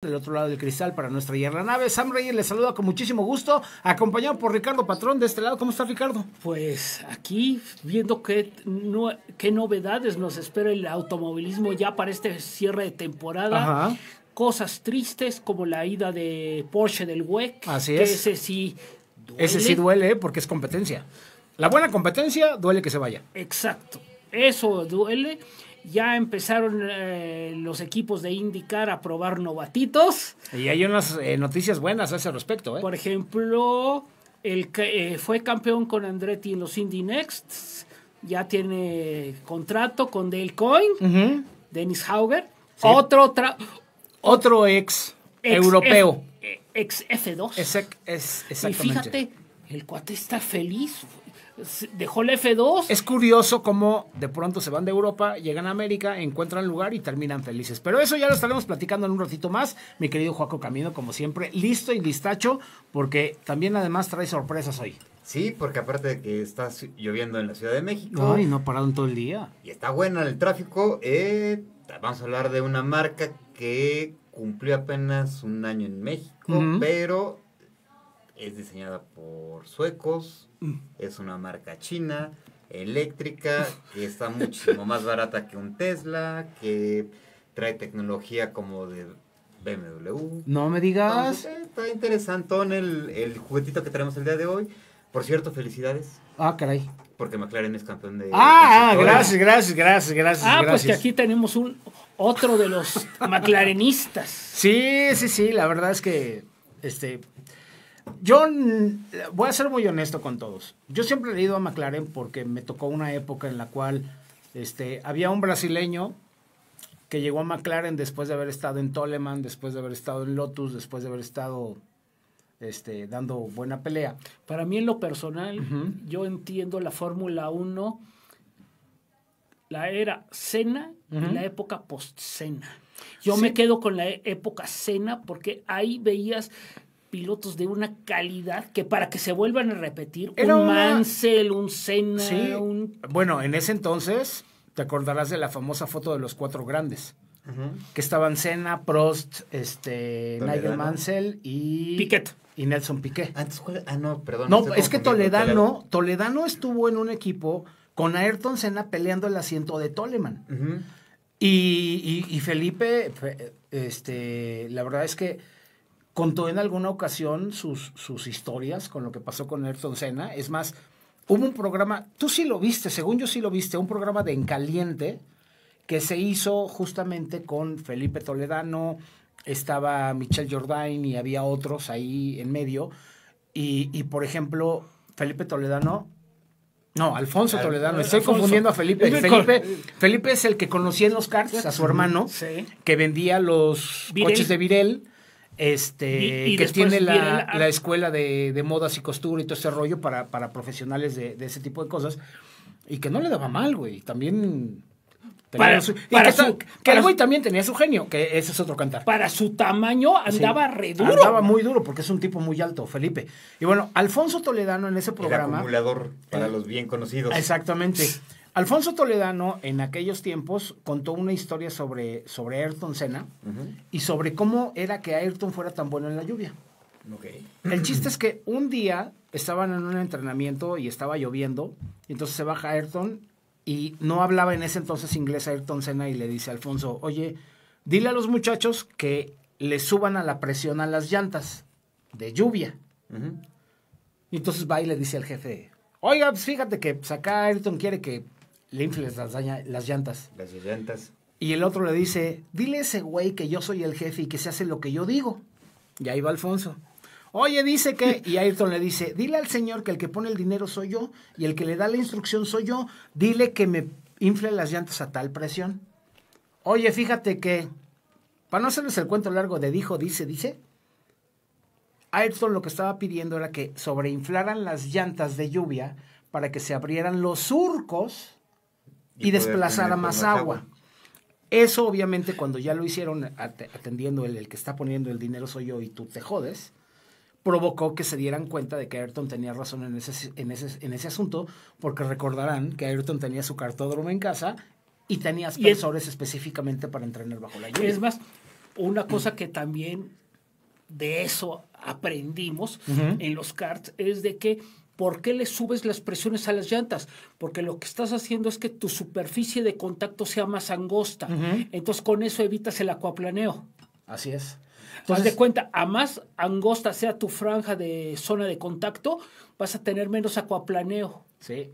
del otro lado del cristal para no estrellar la nave. Sam Reyes les saluda con muchísimo gusto, acompañado por Ricardo Patrón de este lado. ¿Cómo está, Ricardo? Pues aquí viendo qué novedades nos espera el automovilismo ya para este cierre de temporada. Ajá. Cosas tristes como la ida de Porsche del WEC. Así que es. ese sí duele. Ese sí duele porque es competencia. La buena competencia duele que se vaya. Exacto, eso duele. Ya empezaron los equipos de IndyCar a probar novatitos. Y hay unas noticias buenas a ese respecto. Por ejemplo, el que fue campeón con Andretti en los Indy Next, ya tiene contrato con Dale Coyne, Dennis Hauger, Sí. Otro ex europeo. Ex F2. Exactamente. Y fíjate, el cuate está feliz. Dejó la F2. Es curioso cómo de pronto se van de Europa, llegan a América, encuentran lugar y terminan felices. Pero eso ya lo estaremos platicando en un ratito más. Mi querido Joaco Camino, como siempre, listo y listacho, porque también además trae sorpresas hoy. Sí, porque aparte de que está lloviendo en la Ciudad de México. Ay, no ha parado en todo el día. Y está bueno el tráfico. Vamos a hablar de una marca que cumplió apenas un año en México, pero es diseñada por suecos. Es una marca china, eléctrica, que está muchísimo más barata que un Tesla, que trae tecnología como de BMW. No me digas. Entonces, está interesantón el juguetito que tenemos el día de hoy. Por cierto, felicidades. Ah, caray. Porque McLaren es campeón de... Gracias. Pues que aquí tenemos otro de los McLarenistas. Sí, la verdad es que yo voy a ser muy honesto con todos. Yo siempre he ido a McLaren porque me tocó una época en la cual había un brasileño que llegó a McLaren después de haber estado en Toleman, después de haber estado en Lotus, después de haber estado dando buena pelea. Para mí en lo personal, yo entiendo la Fórmula 1, la era Senna y la época post-Senna. Yo me quedo con la época Senna porque ahí veías pilotos de una calidad que para que se vuelvan a repetir, Mansell, un Senna, sí. Bueno, en ese entonces te acordarás de la famosa foto de los cuatro grandes, que estaban Senna, Prost, Nigel Mansell y Piquet. Y Nelson Piquet. Perdón. No, es que Toledano estuvo en un equipo con Ayrton Senna peleando el asiento de Toleman. Y Felipe, la verdad es que contó en alguna ocasión sus historias con lo que pasó con Ayrton Senna. Es más, hubo un programa, tú sí lo viste, según yo sí lo viste, un programa de En Caliente que se hizo justamente con Felipe Toledano, estaba Michel Jourdain y había otros ahí en medio. Y por ejemplo, Alfonso Toledano. Estoy confundiendo a Felipe. Felipe es el que conocía en los karts a su hermano, que vendía los coches de Virel. Que tiene la escuela de modas y costura y todo ese rollo para profesionales de ese tipo de cosas, y que no le daba mal, güey. También el güey también tenía su genio, que ese es otro cantar. Para su tamaño andaba re duro. Andaba muy duro porque es un tipo muy alto, Felipe. Y bueno, Alfonso Toledano en ese programa... El acumulador para los bien conocidos. Exactamente. Alfonso Toledano en aquellos tiempos contó una historia sobre Ayrton Senna y sobre cómo era que Ayrton fuera tan bueno en la lluvia. Okay. El chiste es que un día estaban en un entrenamiento y estaba lloviendo, y entonces se baja Ayrton y no hablaba en ese entonces inglés Ayrton Senna y le dice a Alfonso, oye, dile a los muchachos que le suban a la presión a las llantas de lluvia. Y entonces va y le dice al jefe, oiga, pues fíjate que pues acá Ayrton quiere que le infles las llantas. Las llantas. Y el otro le dice, dile a ese güey que yo soy el jefe y que se hace lo que yo digo. Y ahí va Alfonso. Oye, dice que... Y Ayrton le dice, dile al señor que el que pone el dinero soy yo y el que le da la instrucción soy yo. Dile que me infle las llantas a tal presión. Oye, fíjate que... Para no hacerles el cuento largo de dice... Ayrton lo que estaba pidiendo era que sobreinflaran las llantas de lluvia para que se abrieran los surcos y desplazara más agua. Eso obviamente cuando ya lo hicieron atendiendo el que está poniendo el dinero soy yo y tú te jodes, provocó que se dieran cuenta de que Ayrton tenía razón en ese asunto, porque recordarán que Ayrton tenía su cartódromo en casa y tenía aspersores específicamente para entrenar bajo la lluvia. Es más, una cosa que también de eso aprendimos en los karts es de que ¿por qué le subes las presiones a las llantas? Porque lo que estás haciendo es que tu superficie de contacto sea más angosta. Entonces, con eso evitas el acuaplaneo. Así es. Haz de cuenta, a más angosta sea tu franja de zona de contacto, vas a tener menos acuaplaneo. Sí.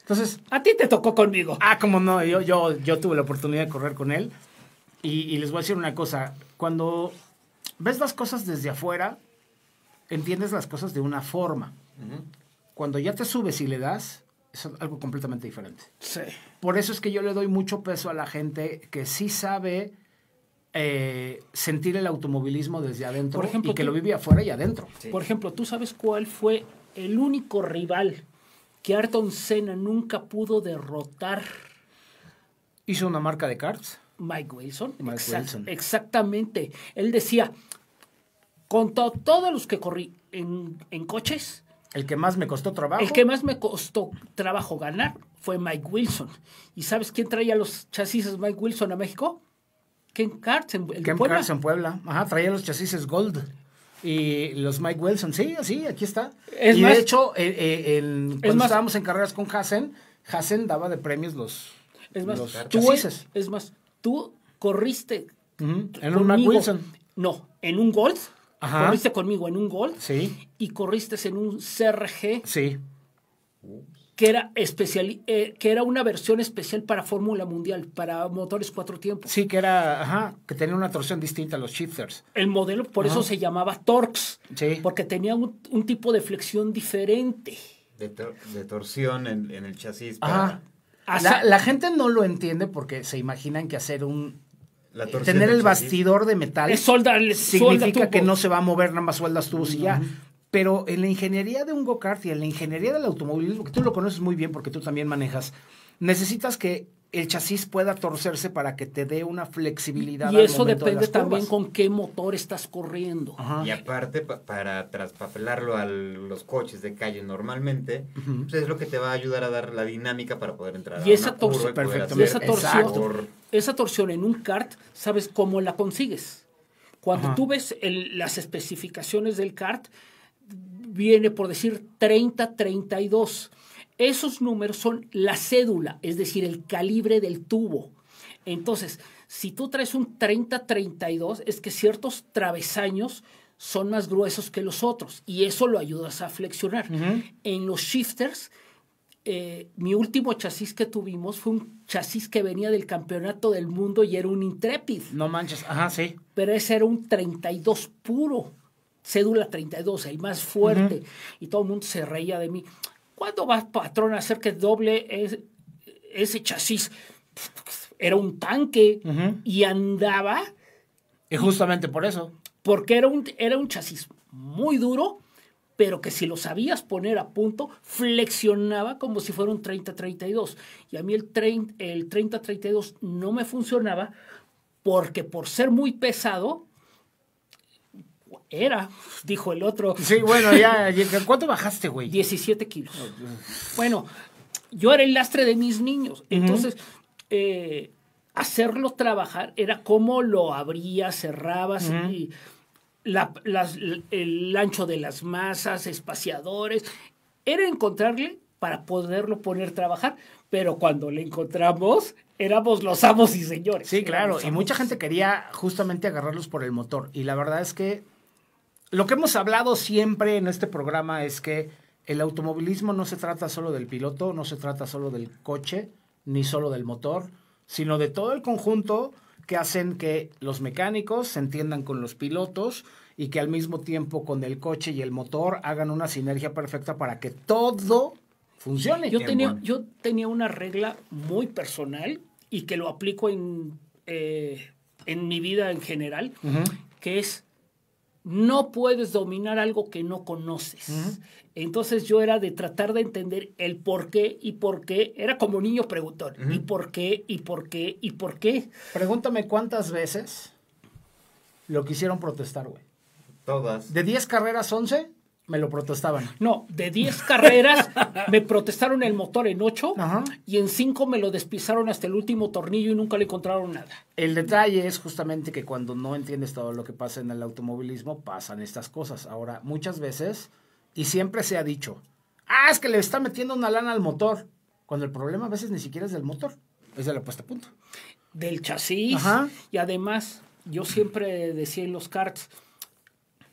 Entonces, a ti te tocó conmigo. Cómo no, yo tuve la oportunidad de correr con él. Y les voy a decir una cosa. Cuando ves las cosas desde afuera, entiendes las cosas de una forma. Cuando ya te subes y le das, es algo completamente diferente. Sí. Por eso es que yo le doy mucho peso a la gente que sí sabe sentir el automovilismo desde adentro, por ejemplo, y que lo vive afuera y adentro. Sí. Por ejemplo, ¿tú sabes cuál fue el único rival que Ayrton Senna nunca pudo derrotar? ¿Hizo una marca de karts? Mike Wilson. Wilson. Exactamente. Él decía, con todos los que corrí en coches, el que más me costó trabajo. El que más me costó trabajo ganar fue Mike Wilson. ¿Y sabes quién traía los chasis Mike Wilson a México? Ken Karts en Puebla. Karts en Puebla. Ajá, traía los chasis Gold. Y los Mike Wilson, sí, aquí está. Es y más, de hecho, cuando estábamos en carreras con Hassen daba de premios los chasis. Es más, tú corriste en un Mike Wilson. No, en un Gold. Ajá. Corriste conmigo en un Gold. Sí. Y corriste en un CRG. Sí. Que era que era una versión especial para Fórmula Mundial, para motores 4 tiempos. Sí, que tenía una torsión distinta a los shifters. El modelo, por eso se llamaba Torx. Sí. Porque tenía un tipo de flexión diferente. De torsión en el chasis. La gente no lo entiende porque se imaginan que hacer tener el bastidor de metal significa que no se va a mover, nada más sueldas tubos y ya. Pero en la ingeniería de un go-kart y en la ingeniería del automovilismo, que tú lo conoces muy bien porque tú también manejas, necesitas que el chasis pueda torcerse para que te dé una flexibilidad. Y eso depende también con qué motor estás corriendo. Ajá. Y aparte, para traspapelarlo a los coches de calle normalmente, pues es lo que te va a ayudar a dar la dinámica para poder entrar y a esa una curva y poder hacer esa torsión en un kart, ¿sabes cómo la consigues? Cuando tú ves las especificaciones del kart, viene por decir 30-32. Esos números son la cédula, es decir, el calibre del tubo. Entonces, si tú traes un 30-32, es que ciertos travesaños son más gruesos que los otros y eso lo ayudas a flexionar. En los shifters, mi último chasis que tuvimos fue un chasis que venía del campeonato del mundo y era un Intrepid. No manches, sí. Pero ese era un 32 puro. Cédula 32, el más fuerte. Y todo el mundo se reía de mí. ¿Cuándo vas, patrón, a hacer que doble ese chasis? Era un tanque y andaba. Y justamente por eso. Porque era un chasis muy duro, pero que si lo sabías poner a punto, flexionaba como si fuera un 30-32. Y a mí el 30-32 no me funcionaba porque por ser muy pesado, dijo el otro. Sí, bueno, ya. ¿Cuánto bajaste, güey? 17 kilos. Bueno, yo era el lastre de mis niños. Entonces, hacerlo trabajar era como lo abrías, cerrabas, y el ancho de las masas, espaciadores. Era encontrarle para poderlo poner a trabajar. Pero cuando le encontramos, éramos los amos y señores. Sí, claro. Y mucha gente quería justamente agarrarlos por el motor. Y la verdad es que lo que hemos hablado siempre en este programa es que el automovilismo no se trata solo del piloto, no se trata solo del coche, ni solo del motor, sino de todo el conjunto que hacen que los mecánicos se entiendan con los pilotos y que al mismo tiempo con el coche y el motor hagan una sinergia perfecta para que todo funcione. Yo tenía una regla muy personal y que lo aplico en mi vida en general, que es: no puedes dominar algo que no conoces. Entonces yo era de tratar de entender el por qué y por qué. Era como niño preguntón. ¿Y por qué? ¿Y por qué? ¿Y por qué? Pregúntame cuántas veces lo quisieron protestar, güey. Todas. ¿De 10 carreras, 11? Me lo protestaban. No, de 10 carreras me protestaron el motor en 8 Ajá. y en 5 me lo despizaron hasta el último tornillo y nunca le encontraron nada. El detalle es justamente que cuando no entiendes todo lo que pasa en el automovilismo, pasan estas cosas. Ahora, muchas veces, y siempre se ha dicho, es que le está metiendo una lana al motor, cuando el problema a veces ni siquiera es del motor, es de la puesta a punto. Del chasis. Ajá. Y además, yo siempre decía en los karts,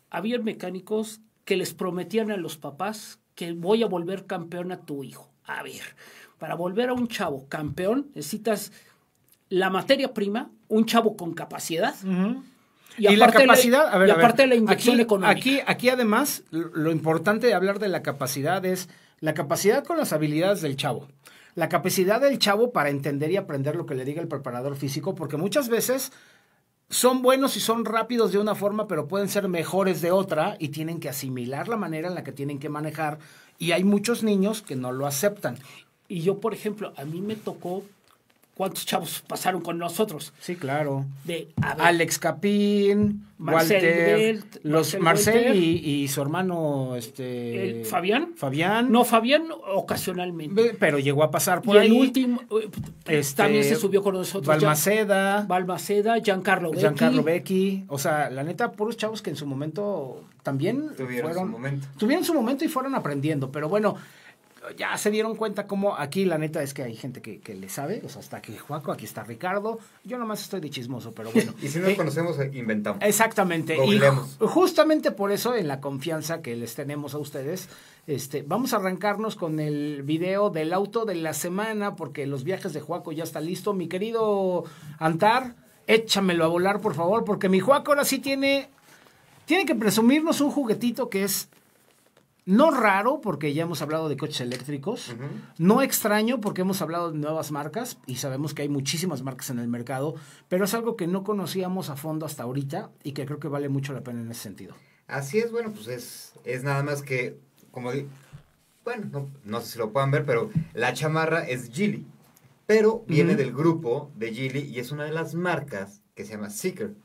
había mecánicos que les prometían a los papás que voy a volver campeón a tu hijo. A ver, para volver a un chavo campeón necesitas la materia prima, un chavo con capacidad. Uh-huh. Y la capacidad, aparte la inyección económica. Aquí además, lo importante de hablar de la capacidad es la capacidad con las habilidades del chavo. La capacidad del chavo para entender y aprender lo que le diga el preparador físico, porque muchas veces son buenos y son rápidos de una forma, pero pueden ser mejores de otra y tienen que asimilar la manera en la que tienen que manejar. Y hay muchos niños que no lo aceptan. Y yo, por ejemplo, a mí me tocó, ¿cuántos chavos pasaron con nosotros? Sí, claro. A ver, Alex Capín, Marcel Walter, Marcel y su hermano ¿Fabián? Fabián. No, Fabián ocasionalmente. Pero llegó a pasar por y ahí. el último también se subió con nosotros. Balmaceda, Giancarlo Becchi. O sea, la neta, puros chavos que en su momento también tuvieron su momento y fueron aprendiendo. Pero bueno, ya se dieron cuenta cómo aquí la neta es que hay gente que le sabe. O sea, está aquí Juaco, aquí está Ricardo. Yo nomás estoy de chismoso, pero bueno. Y si no conocemos, inventamos. Exactamente. Googleamos. Y justamente por eso, en la confianza que les tenemos a ustedes, vamos a arrancarnos con el video del auto de la semana, porque los viajes de Juaco ya está listo. Mi querido Antar, échamelo a volar, por favor, porque mi Juaco ahora sí tiene que presumirnos un juguetito que es no raro, porque ya hemos hablado de coches eléctricos. Uh-huh. No extraño, porque hemos hablado de nuevas marcas y sabemos que hay muchísimas marcas en el mercado, pero es algo que no conocíamos a fondo hasta ahorita y que creo que vale mucho la pena en ese sentido. Así es, bueno, pues es nada más que, no sé si lo puedan ver, pero la chamarra es Geely, pero viene del grupo de Geely y es una de las marcas que se llama Zeekr.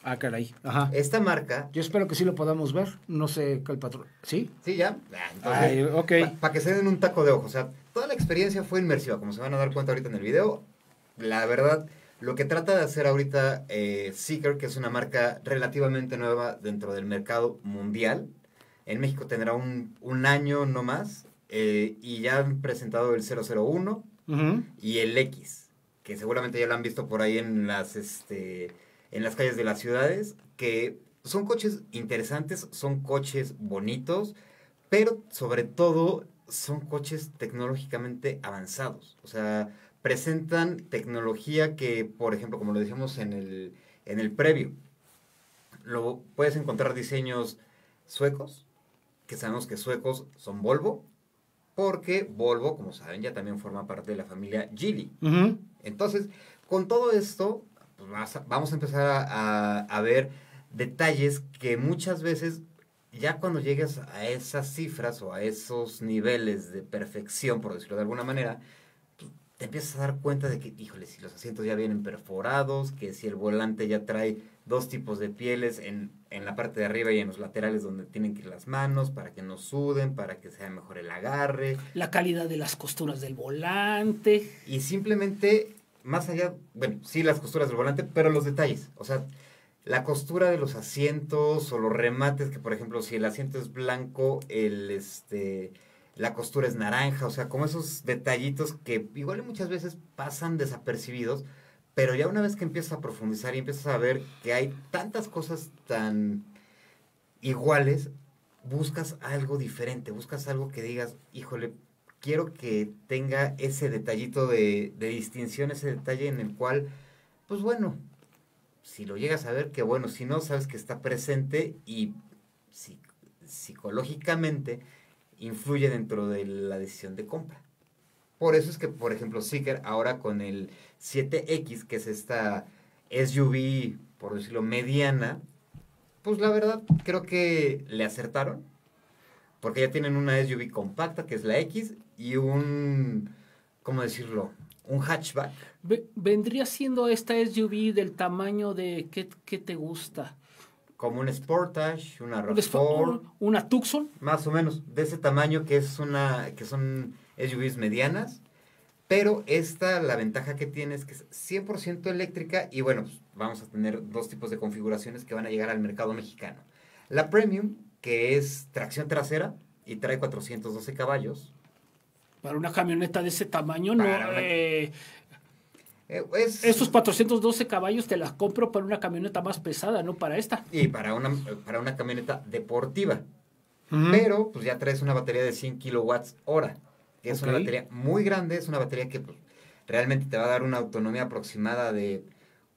Ah, caray. Ajá. Esta marca... Yo espero que sí lo podamos ver. No sé qué el patrón... ¿Sí? Sí, ya. Entonces, okay. Para que se den un taco de ojo. O sea, toda la experiencia fue inmersiva. Como se van a dar cuenta ahorita en el video. La verdad, lo que trata de hacer ahorita Zeekr, que es una marca relativamente nueva dentro del mercado mundial. En México tendrá un año no más. Y ya han presentado el 001 uh-huh. y el X. Que seguramente ya lo han visto por ahí en las calles de las ciudades, que son coches interesantes, son coches bonitos, pero sobre todo son coches tecnológicamente avanzados. O sea, presentan tecnología que, por ejemplo, como lo decíamos en el previo, puedes encontrar diseños suecos, que sabemos que suecos son Volvo, porque Volvo, como saben, ya también forma parte de la familia Geely. Uh-huh. Entonces, con todo esto, pues vamos a empezar a ver detalles que muchas veces, ya cuando llegues a esas cifras o a esos niveles de perfección, por decirlo de alguna manera, pues te empiezas a dar cuenta de que, híjole, si los asientos ya vienen perforados, que si el volante ya trae 2 tipos de pieles en la parte de arriba y en los laterales donde tienen que ir las manos, para que no suden, para que sea mejor el agarre. La calidad de las costuras del volante. Y simplemente... Más allá, sí las costuras del volante, pero los detalles. O sea, la costura de los asientos o los remates, que por ejemplo, si el asiento es blanco, la costura es naranja. O sea, como esos detallitos que igual muchas veces pasan desapercibidos, pero ya una vez que empiezas a profundizar y empiezas a ver que hay tantas cosas tan iguales, buscas algo diferente, buscas algo que digas, híjole, quiero que tenga ese detallito de distinción, ese detalle en el cual, pues bueno, si lo llegas a ver, que bueno, si no, sabes que está presente y psicológicamente influye dentro de la decisión de compra. Por eso es que, por ejemplo, Zeekr ahora con el 7X, que es esta SUV, por decirlo, mediana, pues la verdad creo que le acertaron. Porque ya tienen una SUV compacta, que es la X, y ¿cómo decirlo? Un hatchback. Vendría siendo esta SUV del tamaño de, ¿qué te gusta? como un Sportage, una Un RAV4, una Tucson. más o menos, de ese tamaño que son SUVs medianas. Pero la ventaja que tiene es que es 100% eléctrica y bueno, pues vamos a tener dos tipos de configuraciones que van a llegar al mercado mexicano. La Premium, que es tracción trasera y trae 412 caballos. Para una camioneta de ese tamaño, esos 412 caballos te las compro para una camioneta más pesada, no para esta. Y para una camioneta deportiva. Pero pues ya traes una batería de 100 kilowatts hora. Que es una batería muy grande, es una batería que pues, realmente te va a dar una autonomía aproximada de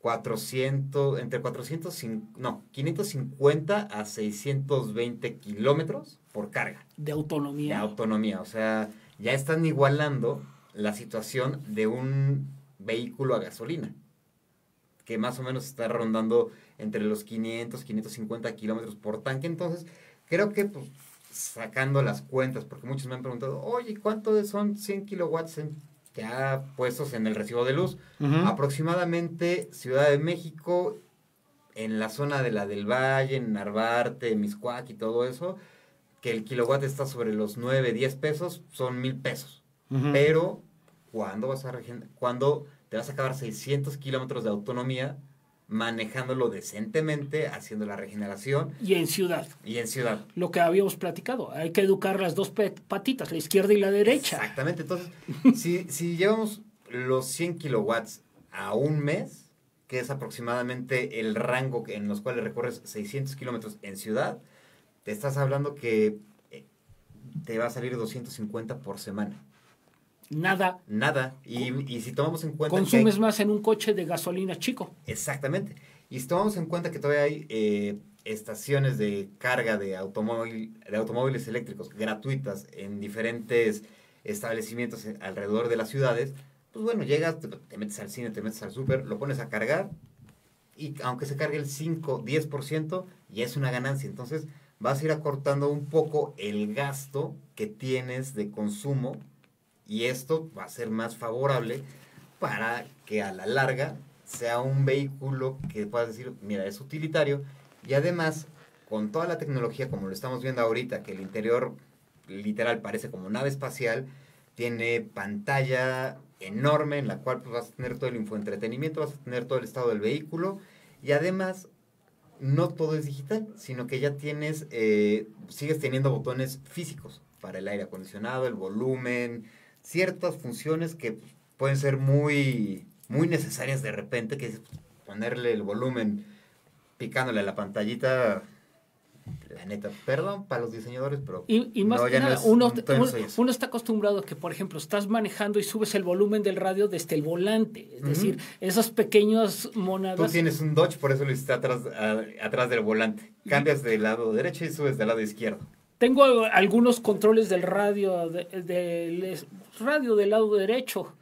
550 a 620 kilómetros por carga. De autonomía. De autonomía, o sea, ya están igualando la situación de un vehículo a gasolina, que más o menos está rondando entre los 550 kilómetros por tanque. Entonces, creo que pues, sacando las cuentas, porque muchos me han preguntado, oye, ¿cuánto son 100 kilowatts ya puestos en el recibo de luz? Aproximadamente Ciudad de México, en la zona de la del Valle, en Narvarte, Mixcoac y todo eso, que el kilowatt está sobre los 9, 10 pesos, son 1,000 pesos. Pero, cuando te vas a acabar 600 kilómetros de autonomía, manejándolo decentemente, haciendo la regeneración. Y en ciudad. Lo que habíamos platicado, hay que educar las dos patitas, la izquierda y la derecha. Exactamente, entonces, si llevamos los 100 kilowatts a un mes, que es aproximadamente el rango en los cuales recorres 600 kilómetros en ciudad, te estás hablando que te va a salir 250 por semana. Nada. Y si tomamos en cuenta consumes más en un coche de gasolina chico. Exactamente. Y si tomamos en cuenta que todavía hay estaciones de carga de automóviles eléctricos gratuitas en diferentes establecimientos alrededor de las ciudades, pues bueno, llegas, te metes al cine, te metes al súper, lo pones a cargar y aunque se cargue el 5, 10%, ya es una ganancia. Entonces vas a ir acortando un poco el gasto que tienes de consumo. Y esto va a ser más favorable para que a la larga sea un vehículo que puedas decir, mira, es utilitario. Y además, con toda la tecnología, como lo estamos viendo ahorita, que el interior literal parece como nave espacial, tiene pantalla enorme en la cual pues, vas a tener todo el infoentretenimiento, vas a tener todo el estado del vehículo. Y además, no todo es digital, sino que ya sigues teniendo botones físicos para el aire acondicionado, el volumen, ciertas funciones que pueden ser muy, muy necesarias de repente, que es ponerle el volumen picándole a la pantallita, la neta, perdón para los diseñadores, pero y más que nada, uno está acostumbrado a que, por ejemplo, estás manejando y subes el volumen del radio desde el volante, es decir, esas pequeñas monadas. Tú tienes un Dodge, por eso lo hiciste atrás del volante, cambias del lado derecho y subes del lado izquierdo. Tengo algunos controles del radio, radio del lado derecho.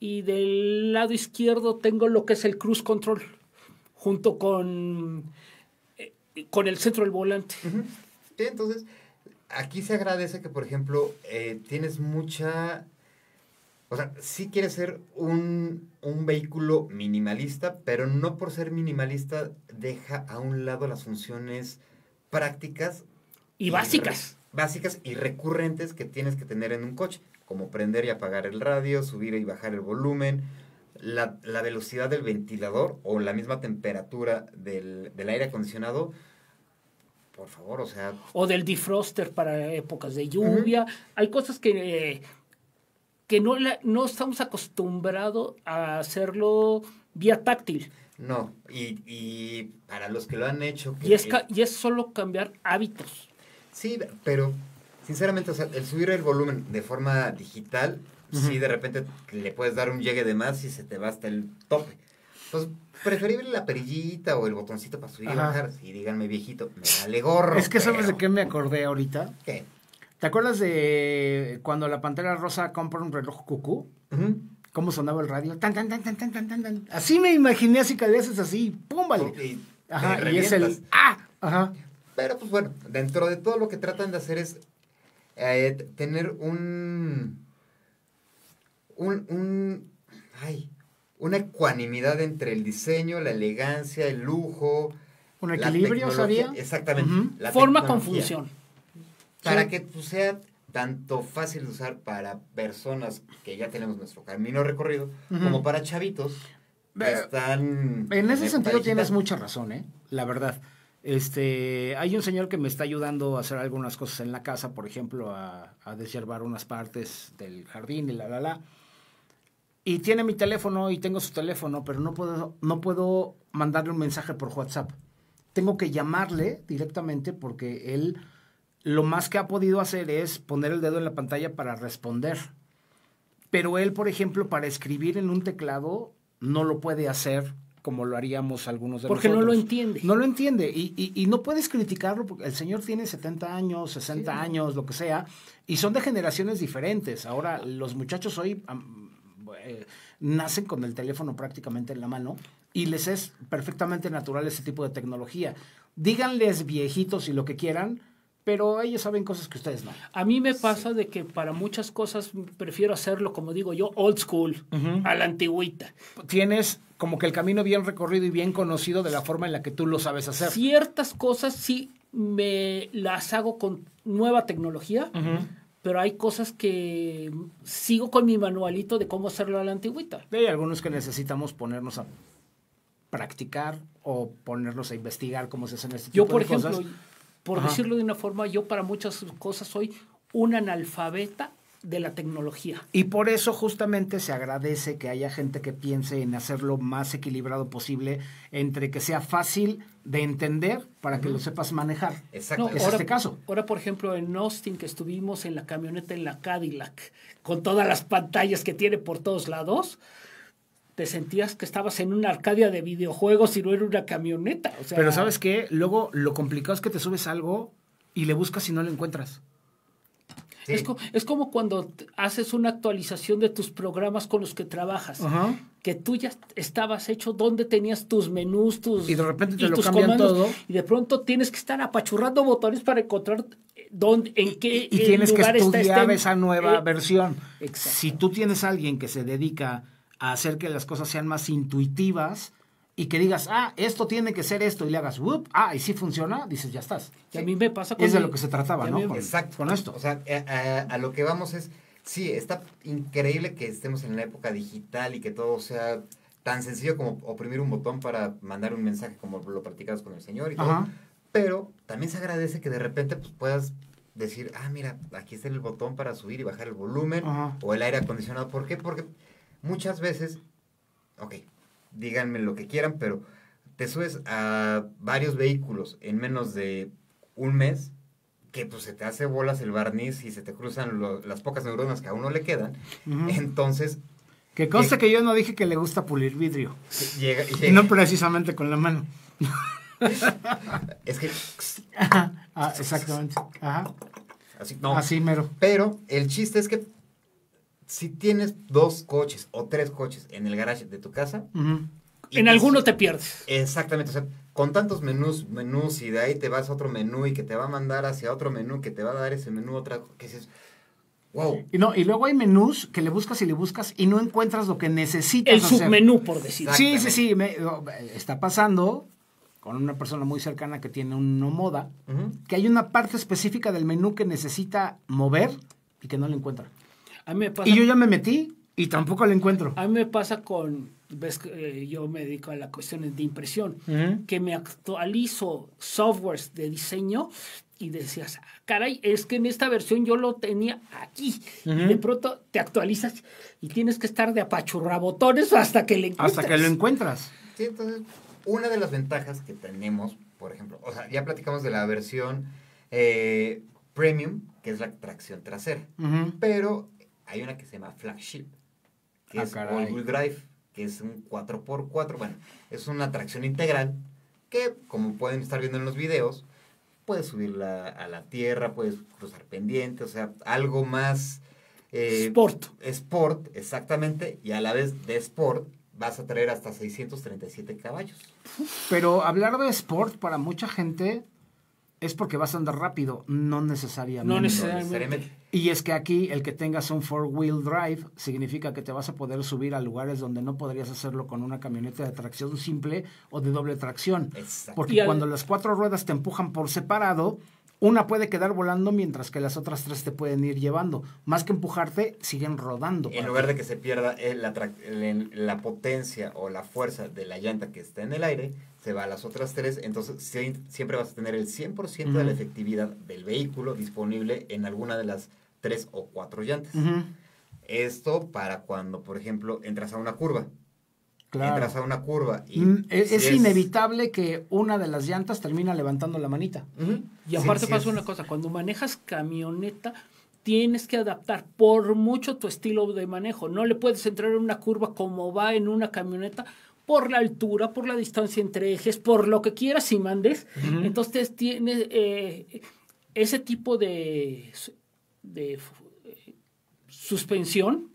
Y del lado izquierdo tengo lo que es el cruise control, junto con el centro del volante. Sí, entonces, aquí se agradece que, por ejemplo, tienes mucha... O sea, sí quieres ser un vehículo minimalista, pero no por ser minimalista deja a un lado las funciones prácticas y básicas. Básicas y recurrentes que tienes que tener en un coche, como prender y apagar el radio, subir y bajar el volumen, la velocidad del ventilador o la misma temperatura del aire acondicionado, por favor, o sea... O del defroster para épocas de lluvia. Hay cosas que no estamos acostumbrados a hacerlo vía táctil. No, y para los que lo han hecho... Y es solo cambiar hábitos. Sí, pero sinceramente, o sea, el subir el volumen de forma digital, sí, de repente le puedes dar un llegue de más y se te va hasta el tope. Entonces, preferible la perillita o el botoncito para subir y bajar. Sí, díganme, viejito, me vale gorro. Es que ¿sabes de qué me acordé ahorita? ¿Qué? ¿Te acuerdas de cuando la Pantera Rosa compra un reloj cucú? ¿Cómo sonaba el radio? Tan, tan, tan, tan, tan, tan, tan, tan. Así me imaginé, así que le haces así, ¡pum! Vale. Y es el ¡ah! Ajá. Pero pues bueno, dentro de todo lo que tratan de hacer es tener una ecuanimidad entre el diseño, la elegancia, el lujo, Un la equilibrio, tecnología, ¿sabía? exactamente. La Forma con tecnología, función. para Sí. que pues, sea tanto fácil de usar para personas que ya tenemos nuestro camino recorrido, como para chavitos que están En ese época sentido digital. tienes mucha razón, ¿eh? La verdad. Hay un señor que me está ayudando a hacer algunas cosas en la casa, por ejemplo, a deshiervar unas partes del jardín y la. Y tiene mi teléfono y tengo su teléfono, pero no puedo mandarle un mensaje por WhatsApp. Tengo que llamarle directamente porque él lo más que ha podido hacer es poner el dedo en la pantalla para responder. Pero él, por ejemplo, para escribir en un teclado no lo puede hacer como lo haríamos algunos de Porque nosotros. no lo entiende. No lo entiende. Y no puedes criticarlo porque el señor tiene 70 años, 60 años, lo que sea, y son de generaciones diferentes. Ahora, los muchachos hoy nacen con el teléfono prácticamente en la mano y les es perfectamente natural ese tipo de tecnología. Díganles viejitos y lo que quieran, pero ellos saben cosas que ustedes no. A mí me pasa de que para muchas cosas prefiero hacerlo, como digo yo, old school, a la antigüita. Tienes como que el camino bien recorrido y bien conocido de la forma en la que tú lo sabes hacer. Ciertas cosas sí me las hago con nueva tecnología, pero hay cosas que sigo con mi manualito de cómo hacerlo a la antigüita. Hay algunos que necesitamos ponernos a practicar o ponernos a investigar cómo se hacen este tipo Yo, por de ejemplo, cosas. por decirlo de una forma, yo para muchas cosas soy un analfabeta de la tecnología. Y por eso justamente se agradece que haya gente que piense en hacerlo más equilibrado posible entre que sea fácil de entender para que lo sepas manejar. Exacto. Es este caso. Ahora, por ejemplo, en Austin, que estuvimos en la camioneta en la Cadillac, con todas las pantallas que tiene por todos lados, te sentías que estabas en una Arcadia de videojuegos y no en una camioneta. O sea, Pero ¿sabes qué? Luego lo complicado es que te subes a algo y le buscas y no lo encuentras. Sí. Es como cuando haces una actualización de tus programas con los que trabajas. Ajá. Que tú ya estabas hecho donde tenías tus menús, Y de repente te lo tus cambian comandos, todo. y de pronto tienes que estar apachurrando botones para encontrar dónde, en qué Y tienes que lugar estudiar está esa nueva versión. Exacto. Si tú tienes a alguien que se dedica a hacer que las cosas sean más intuitivas y que digas, esto tiene que ser esto, y le hagas, y sí funciona, dices, ya estás. Y a mí me pasa Es de lo que se trataba, y a ¿no? mí- Exacto. Con esto. O sea, a lo que vamos es, sí, está increíble que estemos en la época digital y que todo sea tan sencillo como oprimir un botón para mandar un mensaje como lo practicabas con el señor y todo. Ajá. Pero también se agradece que de repente pues, puedas decir, mira, aquí está el botón para subir y bajar el volumen Ajá. o el aire acondicionado. ¿Por qué? Porque muchas veces, díganme lo que quieran, pero te subes a varios vehículos en menos de un mes, que pues se te hace bolas el barniz y se te cruzan las pocas neuronas que a uno le quedan. Entonces, Que conste que yo no dije que le gusta pulir vidrio. llega. Y no precisamente con la mano. Es que, Exactamente. Ajá. así, no. Así mero. Pero el chiste es que si tienes 2 coches o 3 coches en el garage de tu casa, Ujú. y En alguno te pierdes. Exactamente, o sea, con tantos menús y de ahí te vas a otro menú y que te va a mandar hacia otro menú, que te va a dar ese menú otra, que dices, wow. Y luego hay menús que le buscas y no encuentras lo que necesitas El hacer. submenú, por decir. Exacto. Sí. Está pasando con una persona muy cercana que tiene un Omoda, que hay una parte específica del menú que necesita mover y que no la encuentra. A mí me pasa, Y yo ya me metí y tampoco la encuentro. a mí me pasa con, ves que yo me dedico a las cuestiones de impresión, que me actualizo softwares de diseño y decías, caray, es que en esta versión yo lo tenía aquí. Y de pronto te actualizas y tienes que estar de apachurrabotones hasta que le encuentres. Hasta que lo encuentras. Sí, entonces, una de las ventajas que tenemos, por ejemplo, o sea, ya platicamos de la versión Premium, que es la tracción trasera, pero hay una que se llama Flagship, que es caray. All-Wheel Drive, que es un 4x4, bueno, es una tracción integral que, como pueden estar viendo en los videos, puedes subirla a la tierra, puedes cruzar pendientes, o sea, algo más... Sport, exactamente, y a la vez de Sport vas a traer hasta 637 caballos. Pero hablar de sport para mucha gente es porque vas a andar rápido, no necesariamente. No No necesariamente. necesariamente. Y es que aquí el que tengas un four-wheel drive significa que te vas a poder subir a lugares donde no podrías hacerlo con una camioneta de tracción simple o de doble tracción. Exacto. Porque Y cuando las 4 ruedas te empujan por separado, una puede quedar volando mientras que las otras 3 te pueden ir llevando. Más que empujarte, siguen rodando. En lugar de que se pierda la potencia o la fuerza de la llanta que está en el aire, se va a las otras 3, entonces siempre vas a tener el 100% de la efectividad del vehículo disponible en alguna de las 3 o 4 llantas. Esto para cuando, por ejemplo, entras a una curva. Claro. Entras a una curva y... Es inevitable que una de las llantas termina levantando la manita. Y aparte pasa una cosa, cuando manejas camioneta, tienes que adaptar por mucho tu estilo de manejo. No le puedes entrar en una curva como va en una camioneta, por la altura, por la distancia entre ejes, por lo que quieras y mandes. Entonces tienes ese tipo de suspensión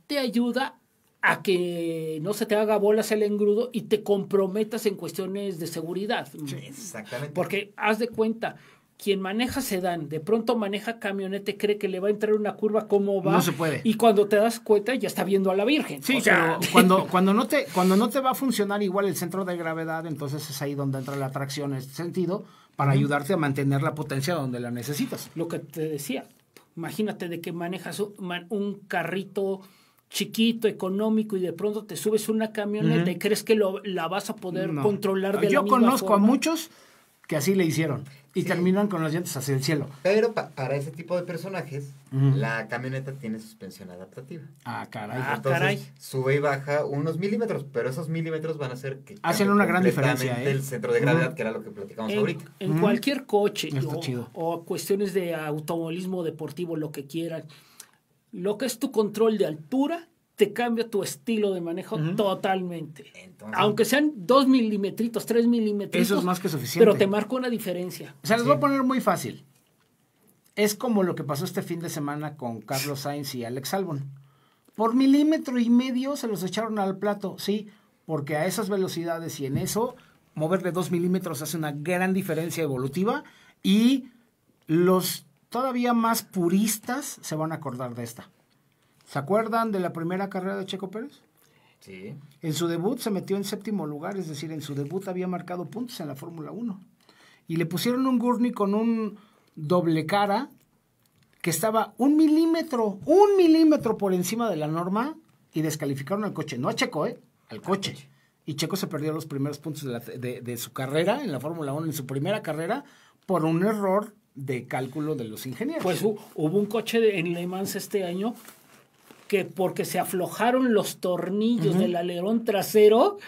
te ayuda a que no se te haga bolas el engrudo y te comprometas en cuestiones de seguridad. Sí, exactamente. Porque haz de cuenta, quien maneja sedán, de pronto maneja camioneta y cree que le va a entrar una curva, ¿cómo va? No se puede. Y cuando te das cuenta ya está viendo a la Virgen. Sí, o sea, pero cuando no te va a funcionar igual el centro de gravedad, entonces es ahí donde entra la tracción en este sentido, para ayudarte a mantener la potencia donde la necesitas. lo que te decía, imagínate de que manejas un carrito chiquito, económico, y de pronto te subes una camioneta y crees que la vas a poder No. controlar de la Yo misma conozco forma. a muchos que así le hicieron y Sí. terminan con las llantas hacia el cielo. Pero para ese tipo de personajes, la camioneta tiene suspensión adaptativa. Ah, caray. Ah, Entonces, caray. sube y baja unos milímetros, pero esos milímetros van a hacer que Hacen cambie una gran completamente diferencia, ¿eh? el centro de gravedad, que era lo que platicamos ahorita. En cualquier coche Está chido. o cuestiones de automovilismo deportivo, lo que quieran, lo que es tu control de altura te cambia tu estilo de manejo totalmente. Entonces- Aunque sean 2 milímetros, 3 milímetros. Eso es más que suficiente. Pero te marca una diferencia. O sea, les voy a poner muy fácil. Es como lo que pasó este fin de semana con Carlos Sainz y Alex Albon. Por 1,5 milímetros se los echaron al plato, sí, porque a esas velocidades y en eso, moverle 2 milímetros hace una gran diferencia evolutiva y los todavía más puristas se van a acordar de esta. ¿Se acuerdan de la primera carrera de Checo Pérez? Sí. En su debut se metió en 7º lugar, es decir, en su debut había marcado puntos en la Fórmula 1. Y le pusieron un gurney con un doble cara que estaba 1 milímetro por encima de la norma y descalificaron al coche. No a Checo, al coche. Y Checo se perdió los primeros puntos de su carrera en la Fórmula 1, en su primera carrera, por un error de cálculo de los ingenieros. Pues hubo un coche en Le Mans este año que porque se aflojaron los tornillos del alerón trasero,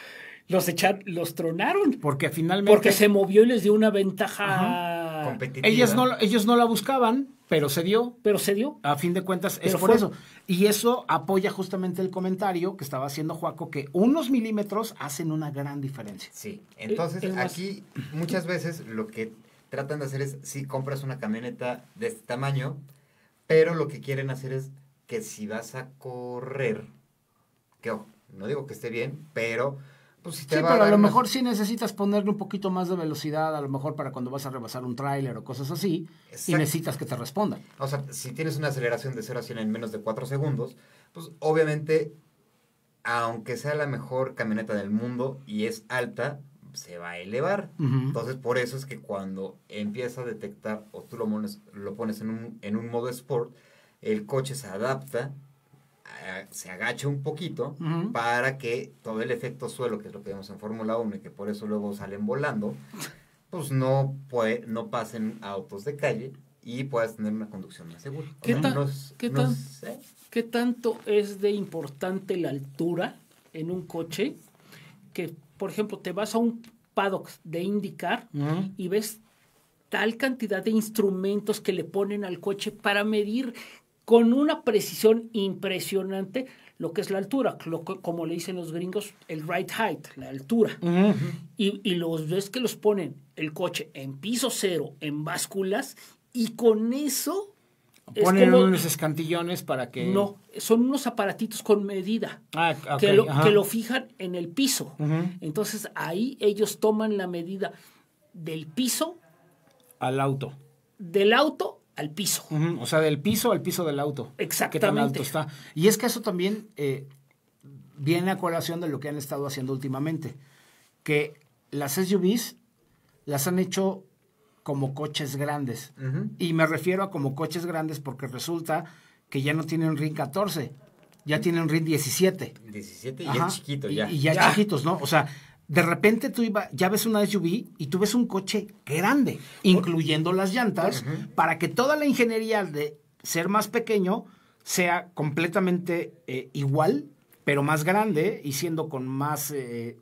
los tronaron. Porque finalmente... Porque se movió y les dio una ventaja. Competitiva. Ellos no la buscaban, pero se dio. Pero se dio. A fin de cuentas, es Pero por fue- eso. Y eso apoya justamente el comentario que estaba haciendo Joaco, que unos milímetros hacen una gran diferencia. Sí, entonces Es más- aquí muchas veces lo que tratan de hacer es, si compras una camioneta de este tamaño, pero lo que quieren hacer es que si vas a correr, que ojo, no digo que esté bien, pero pues si te Sí, va pero a dar lo unas- mejor sí necesitas ponerle un poquito más de velocidad, a lo mejor para cuando vas a rebasar un tráiler o cosas así, y Exacto. necesitas que te respondan. O sea, si tienes una aceleración de 0 a 100 en menos de 4 segundos, pues obviamente, aunque sea la mejor camioneta del mundo y es alta, se va a elevar. Ujú. Entonces, por eso es que cuando empieza a detectar o tú lo pones en un modo sport, el coche se adapta, se agacha un poquito Ujú. para que todo el efecto suelo, que es lo que vemos en Fórmula 1 y que por eso luego salen volando, pues no pasen a autos de calle y puedas tener una conducción más segura. O ¿Qué sea, tan- no es- qué no tan- es- ¿Qué tanto es de importante la altura en un coche? Que, por ejemplo, te vas a un paddock de IndyCar Ujú. y ves tal cantidad de instrumentos que le ponen al coche para medir con una precisión impresionante lo que es la altura, como le dicen los gringos, el right height, la altura. Ujú. Y los ves que los ponen el coche en piso cero, en básculas, y con eso es Ponen como- unos escantillones para que... no, son unos aparatitos con medida Ah, ok, que, lo, ajá. que lo fijan en el piso. Ujú. Entonces ahí ellos toman la medida del piso al auto. Del auto al piso. O sea, del piso al piso del auto. Exactamente. ¿Qué tan alto está? Y es que eso también viene a colación de lo que han estado haciendo últimamente. Que las SUVs las han hecho como coches grandes. Y me refiero a como coches grandes porque resulta que ya no tienen RIN 14, ya tienen RIN 17. 17 y Ajá. ya es chiquito ya. Y ya chiquitos, ¿no? O sea, de repente ya ves una SUV y tú ves un coche grande, incluyendo las llantas, para que toda la ingeniería de ser más pequeño sea completamente igual, pero más grande y siendo con más,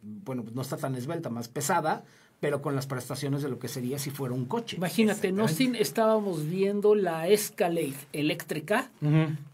bueno, no está tan esbelta, más pesada, pero con las prestaciones de lo que sería si fuera un coche. Imagínate, en Austin estábamos viendo la Escalade eléctrica,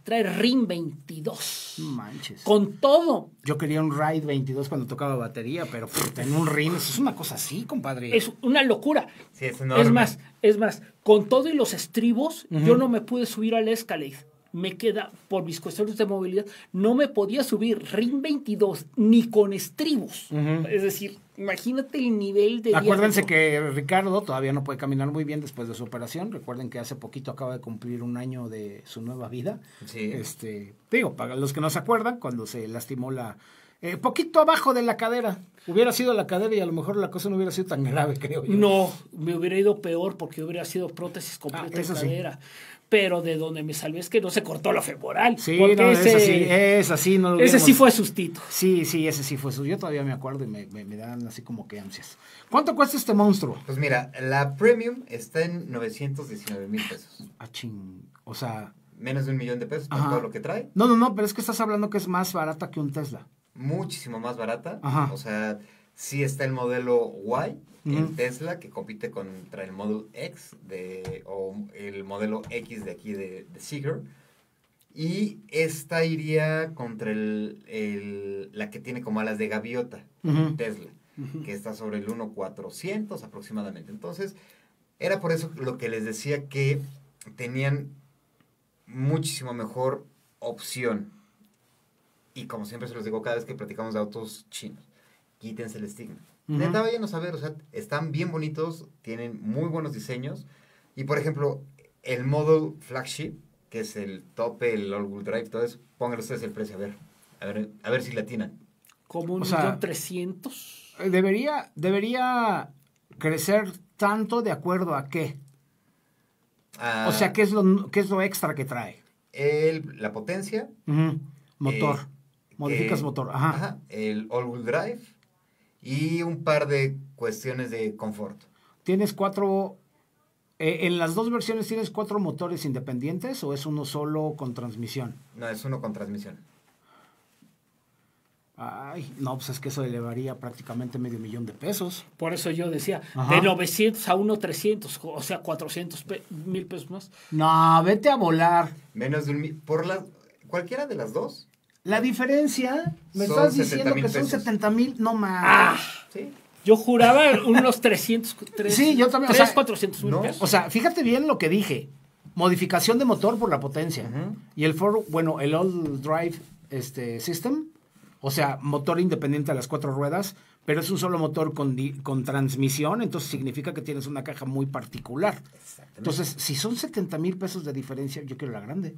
trae RIN 22. No manches. Con todo. Yo quería un Ride 22 cuando tocaba batería, pero tener un RIN, eso es una cosa así, compadre. Es una locura. Sí, es enorme. Es más, con todo y los estribos, yo no me pude subir a la Escalade. Me queda, por mis cuestiones de movilidad, no me podía subir RIN 22 ni con estribos. Es decir, imagínate el nivel de... Acuérdense que Ricardo todavía no puede caminar muy bien después de su operación. Recuerden que hace poquito acaba de cumplir 1 año de su nueva vida. Sí. Digo, para los que no se acuerdan, cuando se lastimó poquito abajo de la cadera. Hubiera sido la cadera y a lo mejor la cosa no hubiera sido tan grave, creo yo. No, me hubiera ido peor porque hubiera sido prótesis completa de cadera. Sí. Pero de donde me salvé es que no se cortó la femoral. Sí, no, esa sí. No lo ese sí fue sustito. Sí, ese sí fue sustito. Yo todavía me acuerdo y me dan así como que ansias. ¿Cuánto cuesta este monstruo? Pues mira, la Premium está en 919,000 pesos. O sea... Menos de $1,000,000 por todo lo que trae. No, pero es que estás hablando que es más barata que un Tesla. Muchísimo más barata. Ajá. O sea, sí está el modelo Y en Tesla, que compite contra el Model X o el modelo X de aquí de Seeger. Y esta iría contra la que tiene como alas de gaviota, Tesla, que está sobre el 1,400 aproximadamente. Entonces, era por eso lo que les decía que tenían muchísimo mejor opción. Y como siempre se los digo cada vez que platicamos de autos chinos, quítense el estigma. Neta, váyanos a ver, o sea, están bien bonitos, tienen muy buenos diseños. Y por ejemplo, el Model Flagship, que es el tope, el all-wheel drive, todo eso, pónganle ustedes el precio, a ver si le atinan. Como 1,300,000. Debería crecer tanto de acuerdo a qué. O sea, ¿qué es lo extra que trae? La potencia. Motor. Modificas motor. Ajá. El all-wheel drive. Y un par de cuestiones de confort. ¿Tienes 4... en las dos versiones tienes 4 motores independientes o es uno solo con transmisión? No, es uno con transmisión. Ay, no, pues es que eso elevaría prácticamente $500,000. Por eso yo decía, de 900 a 1,300, o sea, 400,000 pesos más. No, vete a volar. Menos de cualquiera de las dos. La diferencia, me estás diciendo que son 70,000, no más. Sí. Yo juraba unos 300. Sí, yo también. 400,000 pesos. O sea, fíjate bien lo que dije. Modificación de motor por la potencia. Y el all drive system, o sea, motor independiente a las 4 ruedas, pero es un solo motor con transmisión, entonces significa que tienes una caja muy particular. Entonces, si son 70,000 pesos de diferencia, yo quiero la grande.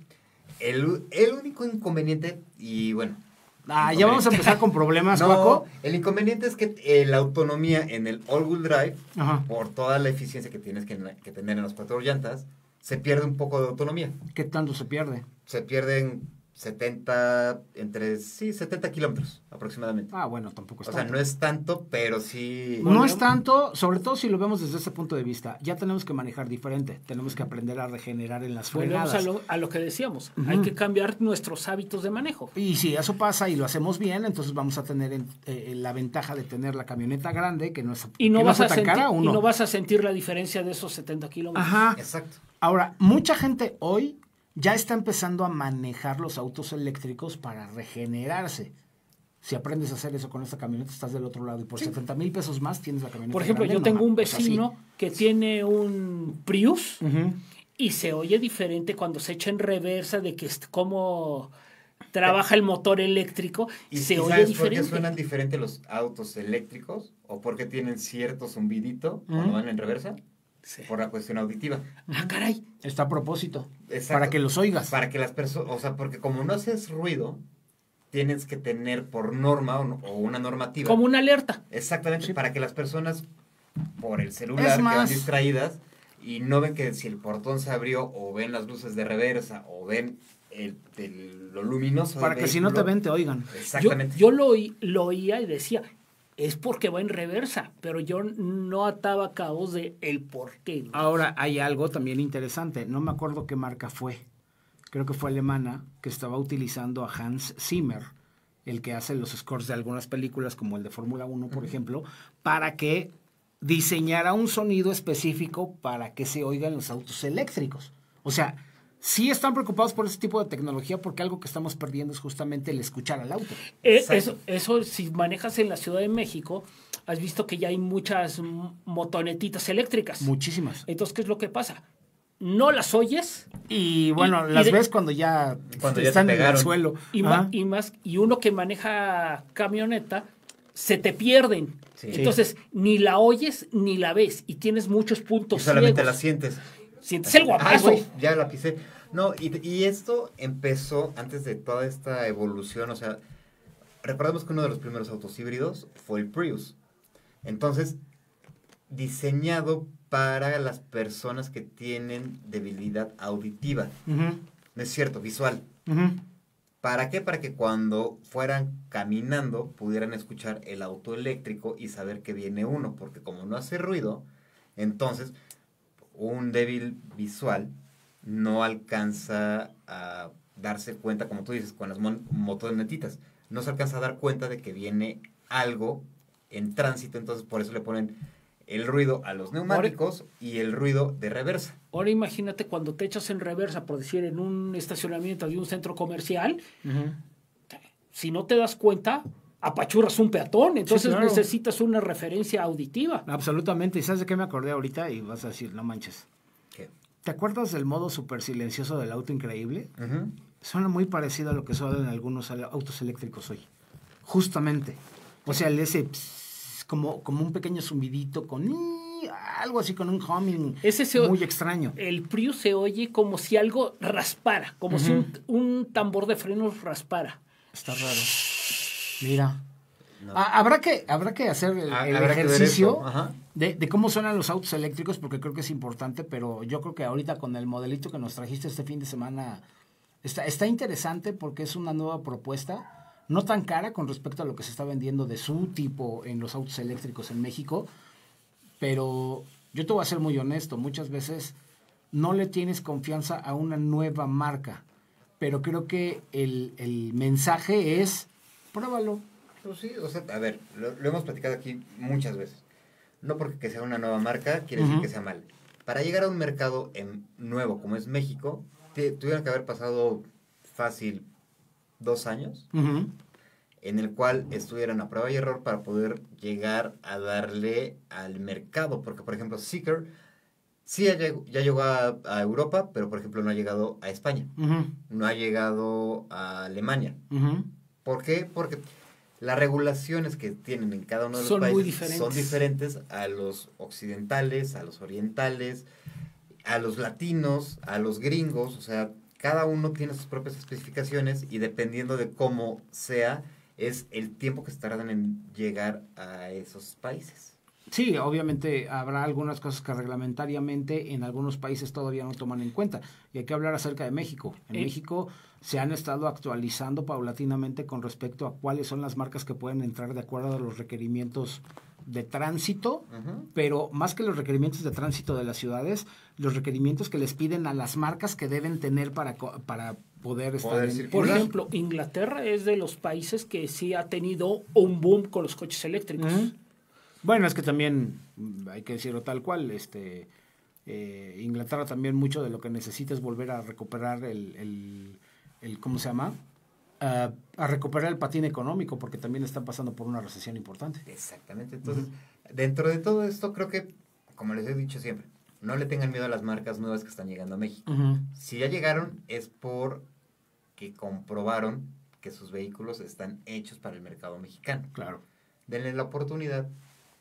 El único inconveniente, y bueno... ya vamos a empezar con problemas, Paco. El inconveniente es que la autonomía en el all-wheel drive, por toda la eficiencia que tienes que tener en las 4 llantas, se pierde un poco de autonomía. ¿Qué tanto se pierde? Se pierden 70 kilómetros aproximadamente. Bueno, tampoco es tanto. O sea, no es tanto, pero sí... No es tanto, sobre todo si lo vemos desde ese punto de vista. Ya tenemos que manejar diferente. Tenemos que aprender a regenerar en las frenadas. Volvemos a lo que decíamos. Hay que cambiar nuestros hábitos de manejo. Y si eso pasa y lo hacemos bien, entonces vamos a tener la ventaja de tener la camioneta grande, que no es tan cara. Y no vas a sentir la diferencia de esos 70 kilómetros. Ajá. Exacto. Ahora, mucha gente hoy ya está empezando a manejar los autos eléctricos para regenerarse. Si aprendes a hacer eso con esta camioneta, estás del otro lado. Y por 70,000 pesos más tienes la camioneta. Por ejemplo, yo tengo un vecino que tiene un Prius y se oye diferente cuando se echa en reversa de que cómo trabaja el motor eléctrico. ¿Y se oye sabes diferente. por qué suenan diferente los autos eléctricos? ¿O por qué tienen cierto zumbidito cuando van en reversa? Sí. por la cuestión auditiva. Ah, caray. Está a propósito. Exacto. Para que los oigas. Para que las personas, o sea, porque como no haces ruido, tienes que tener por norma o una normativa. Como una alerta. Exactamente, Sí. para que las personas por el Es celular que más- van distraídas y no ven que si el portón se abrió o ven las luces de reversa o ven lo luminoso del Para que si no te vehículo. ven, te oigan. Exactamente. Yo lo oía y decía, es porque va en reversa, pero yo no ataba cabos de el por qué. Ahora, hay algo también interesante. No me acuerdo qué marca fue. Creo que fue alemana, que estaba utilizando a Hans Zimmer, el que hace los scores de algunas películas, como el de Fórmula 1, por ejemplo, para que diseñara un sonido específico para que se oigan los autos eléctricos. O sea, sí están preocupados por ese tipo de tecnología porque algo que estamos perdiendo es justamente el escuchar al auto. Eso, si manejas en la Ciudad de México, has visto que ya hay muchas motonetitas eléctricas. Muchísimas. Entonces, ¿qué es lo que pasa? No las oyes Y bueno, Y- y las de- ves cuando ya Cuando ya están te en el pegaron. suelo. y, Ajá. y uno que maneja camioneta, se te pierden. Sí. Entonces, ni la oyes ni la ves y tienes muchos Y puntos solamente la ciegos. sientes. Sientes el Ay, guapazo. güey, ya la pisé. No, y esto empezó antes de toda esta evolución, o sea, recordemos que uno de los primeros autos híbridos fue el Prius. Entonces, diseñado para las personas que tienen debilidad auditiva. Ujú, No es cierto, visual. ujú. ¿Para qué? Para que cuando fueran caminando pudieran escuchar el auto eléctrico y saber que viene uno, porque como no hace ruido, entonces un débil visual no alcanza a darse cuenta, como tú dices, con las motonetitas, no se alcanza a dar cuenta de que viene algo en tránsito, entonces por eso le ponen el ruido a los neumáticos y el ruido de reversa. Ahora imagínate cuando te echas en reversa, por decir, en un estacionamiento de un centro comercial, Ujú. si no te das cuenta, apachurras un peatón. Entonces claro. necesitas una referencia auditiva. Absolutamente. ¿Y sabes de qué me acordé ahorita? Y vas a decir, no manches. ¿Qué? ¿Te acuerdas del modo súper silencioso del auto increíble? Ujú. Suena muy parecido a lo que suenan algunos autos eléctricos hoy. Justamente. O sea, ese pss, como un pequeño zumbidito con algo así, con un humming muy extraño. El Prius se oye como si algo raspara, como si un tambor de frenos raspara. Está raro. Mira. No. Habrá que hacer el Habrá que ver ejercicio eso. Ajá. de cómo suenan los autos eléctricos, porque creo que es importante, pero yo creo que ahorita con el modelito que nos trajiste este fin de semana está interesante porque es una nueva propuesta, no tan cara con respecto a lo que se está vendiendo de su tipo en los autos eléctricos en México, pero yo te voy a ser muy honesto, muchas veces no le tienes confianza a una nueva marca, pero creo que el mensaje es, pruébalo. Pues sí, o sea, a ver, lo hemos platicado aquí muchas veces. No porque que sea una nueva marca quiere decir que sea mal. Para llegar a un mercado nuevo como es México, tuvieron que haber pasado fácil 2 años Ujú. en el cual estuvieran a prueba y error para poder llegar a darle al mercado. Porque, por ejemplo, Seeker sí ya llegó a Europa, pero, por ejemplo, no ha llegado a España. Ujú. No ha llegado a Alemania. Ujú. ¿Por qué? Porque las regulaciones que tienen en cada uno de los Son muy países diferentes. son diferentes a los occidentales, a los orientales, a los latinos, a los gringos. O sea, cada uno tiene sus propias especificaciones y dependiendo de cómo sea, es el tiempo que se tardan en llegar a esos países. Sí, obviamente habrá algunas cosas que reglamentariamente en algunos países todavía no toman en cuenta. Y hay que hablar acerca de México. En México se han estado actualizando paulatinamente con respecto a cuáles son las marcas que pueden entrar de acuerdo a los requerimientos de tránsito, pero más que los requerimientos de tránsito de las ciudades, los requerimientos que les piden a las marcas que deben tener para poder estar en... circular. Por ejemplo, Inglaterra es de los países que sí ha tenido un boom con los coches eléctricos. Ujú. Bueno, es que también hay que decirlo tal cual, Inglaterra también mucho de lo que necesita es volver a recuperar el ¿cómo se llama? A recuperar el patín económico, porque también están pasando por una recesión importante. Exactamente. Entonces, dentro de todo esto, creo que, como les he dicho siempre, no le tengan miedo a las marcas nuevas que están llegando a México. Si ya llegaron, es porque comprobaron que sus vehículos están hechos para el mercado mexicano. Claro. Denle la oportunidad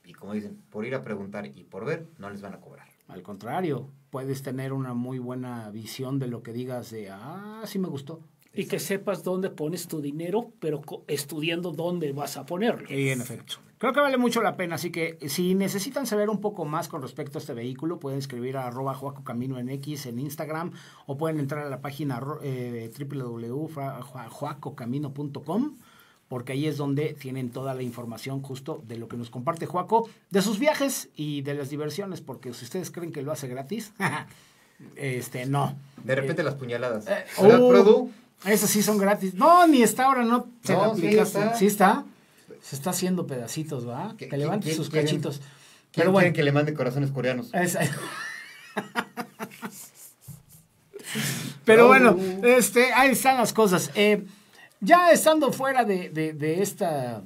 y, como dicen, por ir a preguntar y por ver, no les van a cobrar. Al contrario, puedes tener una muy buena visión de lo que digas de, sí me gustó. Y que sepas dónde pones tu dinero, pero estudiando dónde vas a ponerlo. Y en efecto. Creo que vale mucho la pena, así que si necesitan saber un poco más con respecto a este vehículo, pueden escribir a @JuacoCamino en X en Instagram o pueden entrar a la página www.juacocamino.com, porque ahí es donde tienen toda la información justo de lo que nos comparte Juaco, de sus viajes y de las diversiones, porque si ustedes creen que lo hace gratis, no. De repente las puñaladas. ¿Verdad, Produ? Esas sí son gratis. No, ni está ahora, no se la aplicaste. Sí está. Se está haciendo pedacitos, ¿va? Que levante sus quieren, cachitos. Pero bueno, que le mande corazones coreanos. Pero bueno, ahí están las cosas. Ya estando fuera de esta...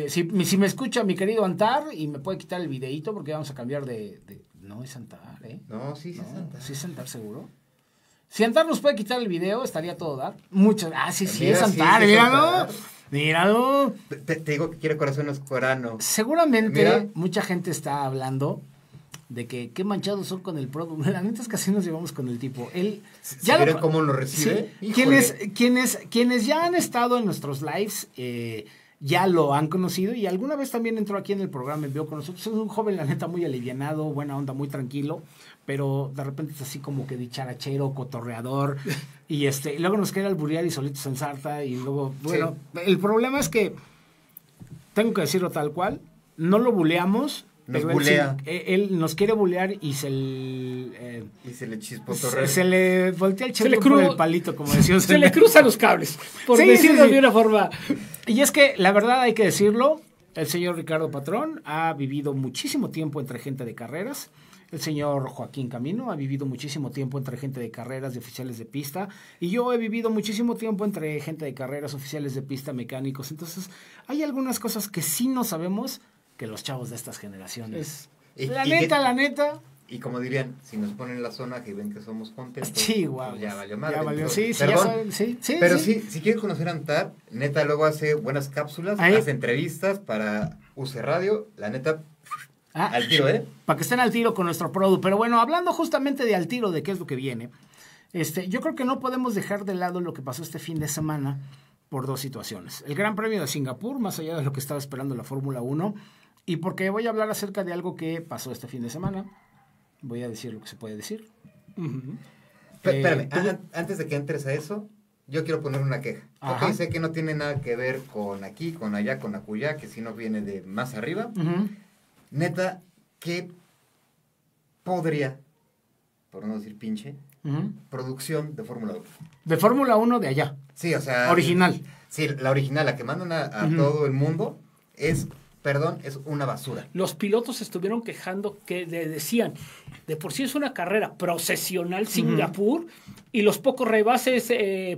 si me escucha mi querido Antar y me puede quitar el videíto porque vamos a cambiar de... No es Antar, ¿eh? No, sí, sí es Antar. ¿Sí es Antar seguro? Si Antar nos puede quitar el video, estaría todo dar. Muchas... sí, es Antar, sí, míralo. Míralo. Te digo que quiere corazones coreanos. Seguramente mucha gente está hablando de que qué manchados son con el producto. La neta es que así nos llevamos con el tipo. Él ya ¿Vieron cómo lo recibe? Sí, quienes ya han estado en nuestros lives ya lo han conocido y alguna vez también entró aquí en el programa, envió con nosotros. Es un joven, la neta, muy alivianado, buena onda, muy tranquilo, pero de repente es así como que dicharachero, cotorreador, y luego nos queda alburear y solito se ensarta, y luego, bueno, el problema es que, tengo que decirlo tal cual, no lo buleamos, nos bulea. Él nos quiere bulear y se le chispotorrea. Se le voltea el chelo por el palito, como decíamos. Se le cruzan los cables, por decirlo de una forma. Y es que, la verdad, hay que decirlo, el señor Ricardo Patrón ha vivido muchísimo tiempo entre gente de carreras. El señor Joaquín Camino ha vivido muchísimo tiempo entre gente de carreras, de oficiales de pista. Y yo he vivido muchísimo tiempo entre gente de carreras, oficiales de pista, mecánicos. Entonces, hay algunas cosas que sí no sabemos que los chavos de estas generaciones. La neta. Y como dirían, si nos ponen en la zona que ven que somos contentos, sí, wow, pues ya valió madre. Ya valió, sí, ya saben, sí. Pero sí, si quieren conocer a Antar, neta, luego hace buenas cápsulas, hace entrevistas para UC Radio, la neta, al tiro, Para que estén al tiro con nuestro producto. Pero bueno, hablando justamente de al tiro, de qué es lo que viene, yo creo que no podemos dejar de lado lo que pasó este fin de semana por dos situaciones. El Gran Premio de Singapur, más allá de lo que estaba esperando la Fórmula 1, y porque voy a hablar acerca de algo que pasó este fin de semana. Voy a decir lo que se puede decir. Espérame, antes de que entres a eso, yo quiero poner una queja. Ok, sé que no tiene nada que ver con aquí, con allá, con acullá, que si no viene de más arriba. Neta, ¿qué podría, por no decir pinche, producción de Fórmula 1? De Fórmula 1 de allá. Sí, o sea... Original. Sí, la original, la que mandan a todo el mundo, es una basura. Los pilotos estuvieron quejando que decían, de por sí es una carrera procesional Singapur, y los pocos rebases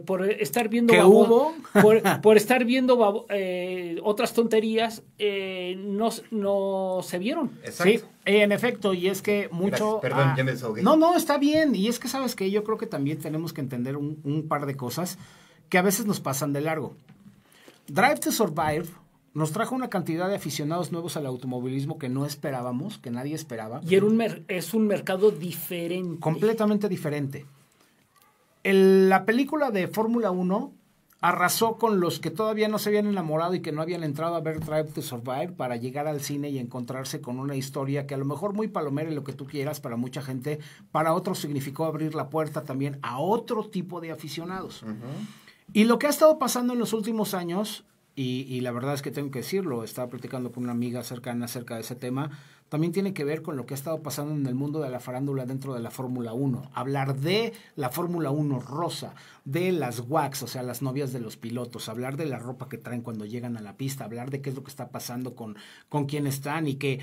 por estar viendo... ¿Qué hubo? Por estar viendo otras tonterías, no se vieron. Exacto. Sí, en efecto, y es que mucho... Gracias, perdón, ya me desahogué. No, está bien, y es que sabes que yo creo que también tenemos que entender un par de cosas que a veces nos pasan de largo. Drive to Survive nos trajo una cantidad de aficionados nuevos al automovilismo que no esperábamos, que nadie esperaba. Y es un mercado diferente. Completamente diferente. La película de Fórmula 1 arrasó con los que todavía no se habían enamorado y que no habían entrado a ver Drive to Survive para llegar al cine y encontrarse con una historia que a lo mejor muy palomera y lo que tú quieras para mucha gente, para otros significó abrir la puerta también a otro tipo de aficionados. Y lo que ha estado pasando en los últimos años... Y la verdad es que tengo que decirlo, estaba platicando con una amiga cercana acerca de ese tema, también tiene que ver con lo que ha estado pasando en el mundo de la farándula dentro de la Fórmula 1. Hablar de la Fórmula 1 rosa, de las wax, o sea, las novias de los pilotos, hablar de la ropa que traen cuando llegan a la pista, hablar de qué es lo que está pasando con quién están y que...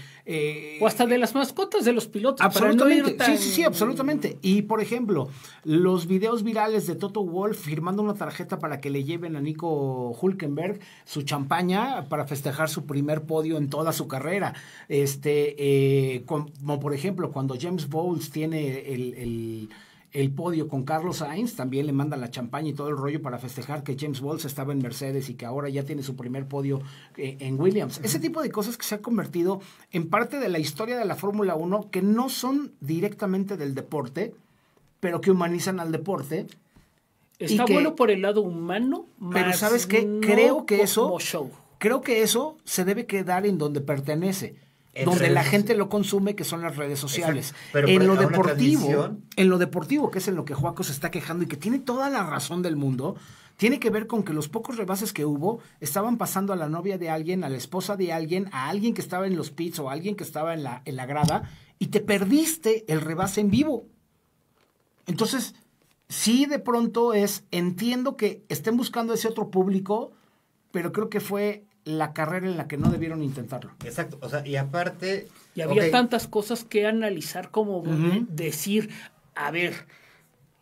o hasta de las mascotas de los pilotos. Absolutamente, sí, absolutamente. Y, por ejemplo, los videos virales de Toto Wolff firmando una tarjeta para que le lleven a Nico Hülkenberg su champaña para festejar su primer podio en toda su carrera. Como por ejemplo, cuando James Bowles tiene el podio con Carlos Sainz, también le mandan la champaña y todo el rollo para festejar que James Bowles estaba en Mercedes y que ahora ya tiene su primer podio en Williams. Ese tipo de cosas que se ha convertido en parte de la historia de la Fórmula 1, que no son directamente del deporte, pero que humanizan al deporte. Está bueno por el lado humano, pero ¿sabes qué? No creo que eso se debe quedar en donde pertenece. Donde la gente lo consume, que son las redes sociales. Pero en lo deportivo, que es en lo que Juaco se está quejando y que tiene toda la razón del mundo, tiene que ver con que los pocos rebases que hubo estaban pasando a la novia de alguien, a la esposa de alguien, a alguien que estaba en los pits o a alguien que estaba en la grada, y te perdiste el rebase en vivo. Entonces, sí, de pronto entiendo que estén buscando ese otro público, pero creo que fue la carrera en la que no debieron intentarlo. Exacto, o sea, y aparte... Y había tantas cosas que analizar como decir, a ver,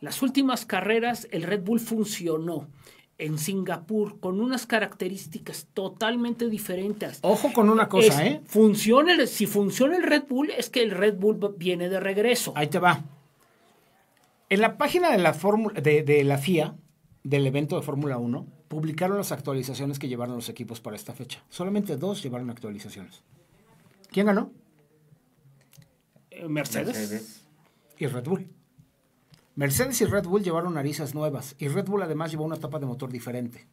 las últimas carreras el Red Bull funcionó en Singapur con unas características totalmente diferentes. Ojo con una cosa, si funciona el Red Bull, es que el Red Bull viene de regreso. Ahí te va. En la página de la FIA, del evento de Fórmula 1, publicaron las actualizaciones que llevaron los equipos para esta fecha. Solamente 2 llevaron actualizaciones. ¿Quién ganó? Mercedes. Y Red Bull. Mercedes y Red Bull llevaron narices nuevas. Y Red Bull además llevó una tapa de motor diferente.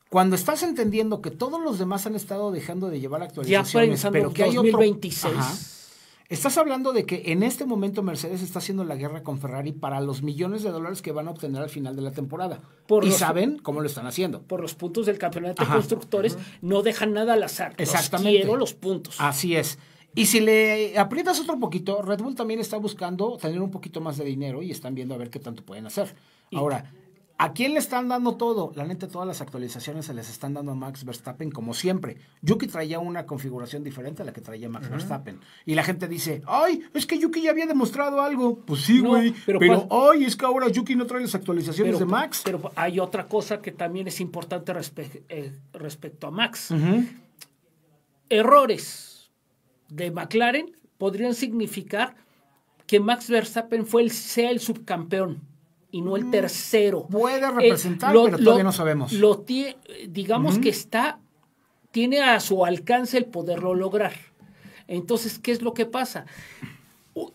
Cuando estás entendiendo que todos los demás han estado dejando de llevar actualizaciones, pero que hay 2026. Estás hablando de que en este momento Mercedes está haciendo la guerra con Ferrari para los millones de dólares que van a obtener al final de la temporada. Saben cómo lo están haciendo. Por los puntos del campeonato de constructores, no dejan nada al azar. Exactamente. Quiero los puntos. Así es. Y si le aprietas otro poquito, Red Bull también está buscando tener un poquito más de dinero y están viendo a ver qué tanto pueden hacer. Ahora, ¿a quién le están dando todo? La neta, todas las actualizaciones se les están dando a Max Verstappen como siempre. Yuki traía una configuración diferente a la que traía Max Verstappen. Y la gente dice, ¡ay, es que Yuki ya había demostrado algo! Pues sí, güey. Pero ¡ay, es que ahora Yuki no trae las actualizaciones de Max! Pero hay otra cosa que también es importante respecto a Max. Errores de McLaren podrían significar que Max Verstappen sea el subcampeón y no el tercero. Puede representar, pero todavía no sabemos. Digamos que tiene a su alcance el poderlo lograr. Entonces, ¿qué es lo que pasa?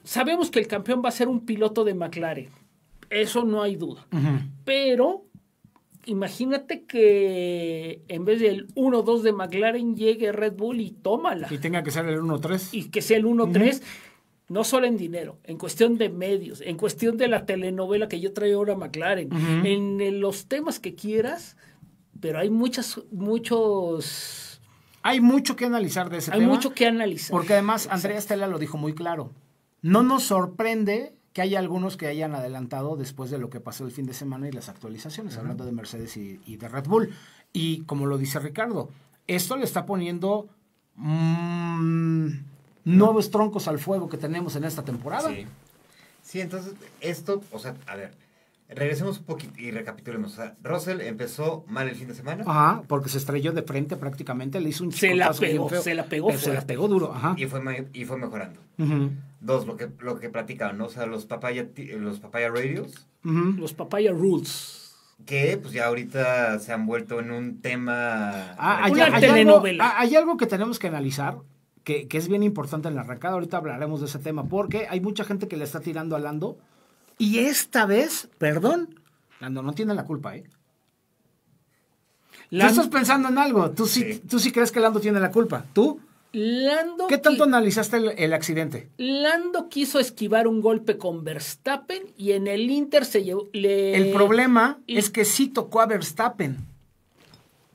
Sabemos que el campeón va a ser un piloto de McLaren. Eso no hay duda. Pero imagínate que en vez del 1-2 de McLaren llegue Red Bull y tómala. Y tenga que ser el 1-3. Y que sea el 1-3. No solo en dinero, en cuestión de medios, en cuestión de la telenovela que yo traigo ahora a McLaren, en los temas que quieras, pero hay muchos... Hay mucho que analizar de ese tema. Hay mucho que analizar. Porque además Andrea Stella lo dijo muy claro. No nos sorprende que haya algunos que hayan adelantado después de lo que pasó el fin de semana y las actualizaciones, hablando de Mercedes y de Red Bull. Y como lo dice Ricardo, esto le está poniendo... nuevos troncos al fuego que tenemos en esta temporada. Sí, entonces esto, o sea, a ver, regresemos un poquito y recapitulemos. O sea, Russell empezó mal el fin de semana. Ajá, porque se estrelló de frente prácticamente, le hizo un chicotazo bien feo. Se la pegó duro, ajá. Y fue mejorando. Dos, lo que platicaban, ¿no? O sea, los papaya radios. Los papaya rules. Que pues ya ahorita se han vuelto en un tema... una telenovela. Hay algo que tenemos que analizar, que es bien importante en la arrancada. Ahorita hablaremos de ese tema, porque hay mucha gente que le está tirando a Lando. Y esta vez, perdón, Lando no tiene la culpa, ¿eh? Tú estás pensando en algo. Tú sí crees que Lando tiene la culpa. ¿Tú? ¿Qué tanto analizaste el accidente? Lando quiso esquivar un golpe con Verstappen y en el Inter se llevó... El problema es que sí tocó a Verstappen.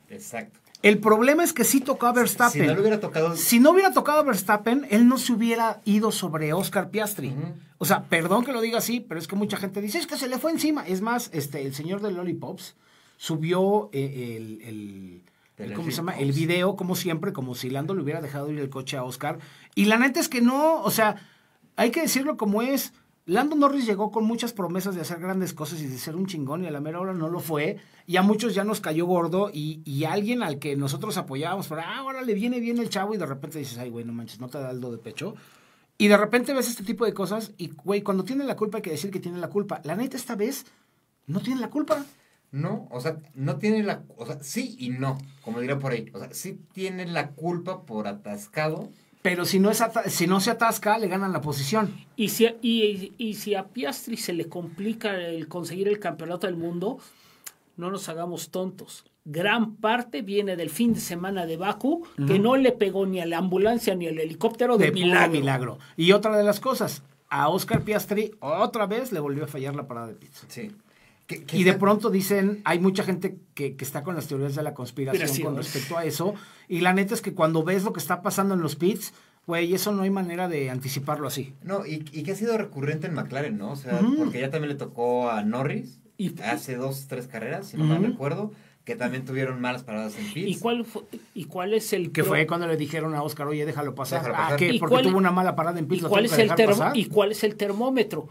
Exacto. El problema es que sí tocó a Verstappen. Si no hubiera tocado a Verstappen, él no se hubiera ido sobre Oscar Piastri. O sea, perdón que lo diga así, pero es que mucha gente dice, es que se le fue encima. Es más, el señor de Lollipops subió ¿cómo se llama? El video, como siempre, como si Lando le hubiera dejado ir el coche a Oscar. Y la neta es que no, o sea, hay que decirlo como es. Lando Norris llegó con muchas promesas de hacer grandes cosas y de ser un chingón, y a la mera hora no lo fue, y a muchos ya nos cayó gordo, y alguien al que nosotros apoyábamos, pero ahora le viene bien el chavo, y de repente dices, ay, güey, no manches, no te da el do de pecho. Y de repente ves este tipo de cosas y, güey, cuando tienen la culpa hay que decir que tienen la culpa. La neta, esta vez no tienen la culpa. No, o sea, no tiene la... O sea, sí y no, como diría por ahí. O sea, sí tiene la culpa por atascado. Pero si no se atasca, le ganan la posición. Y si a Piastri se le complica el conseguir el campeonato del mundo, no nos hagamos tontos. Gran parte viene del fin de semana de Bakú, que no le pegó ni a la ambulancia ni al helicóptero de milagro. Y otra de las cosas, a Oscar Piastri otra vez le volvió a fallar la parada de pits. Sí. Y de pronto dicen, hay mucha gente que está con las teorías de la conspiración con respecto a eso, y la neta es que cuando ves lo que está pasando en los pits, güey, eso no hay manera de anticiparlo así. No, y que ha sido recurrente en McLaren, ¿no? O sea, porque ya también le tocó a Norris hace 2-3 carreras, si no mal recuerdo, que también tuvieron malas paradas en pits. ¿Y cuál es el... Que fue cuando le dijeron a Oscar, oye, déjalo pasar. ¿Qué? Porque tuvo una mala parada en pits. ¿Y cuál es el termómetro?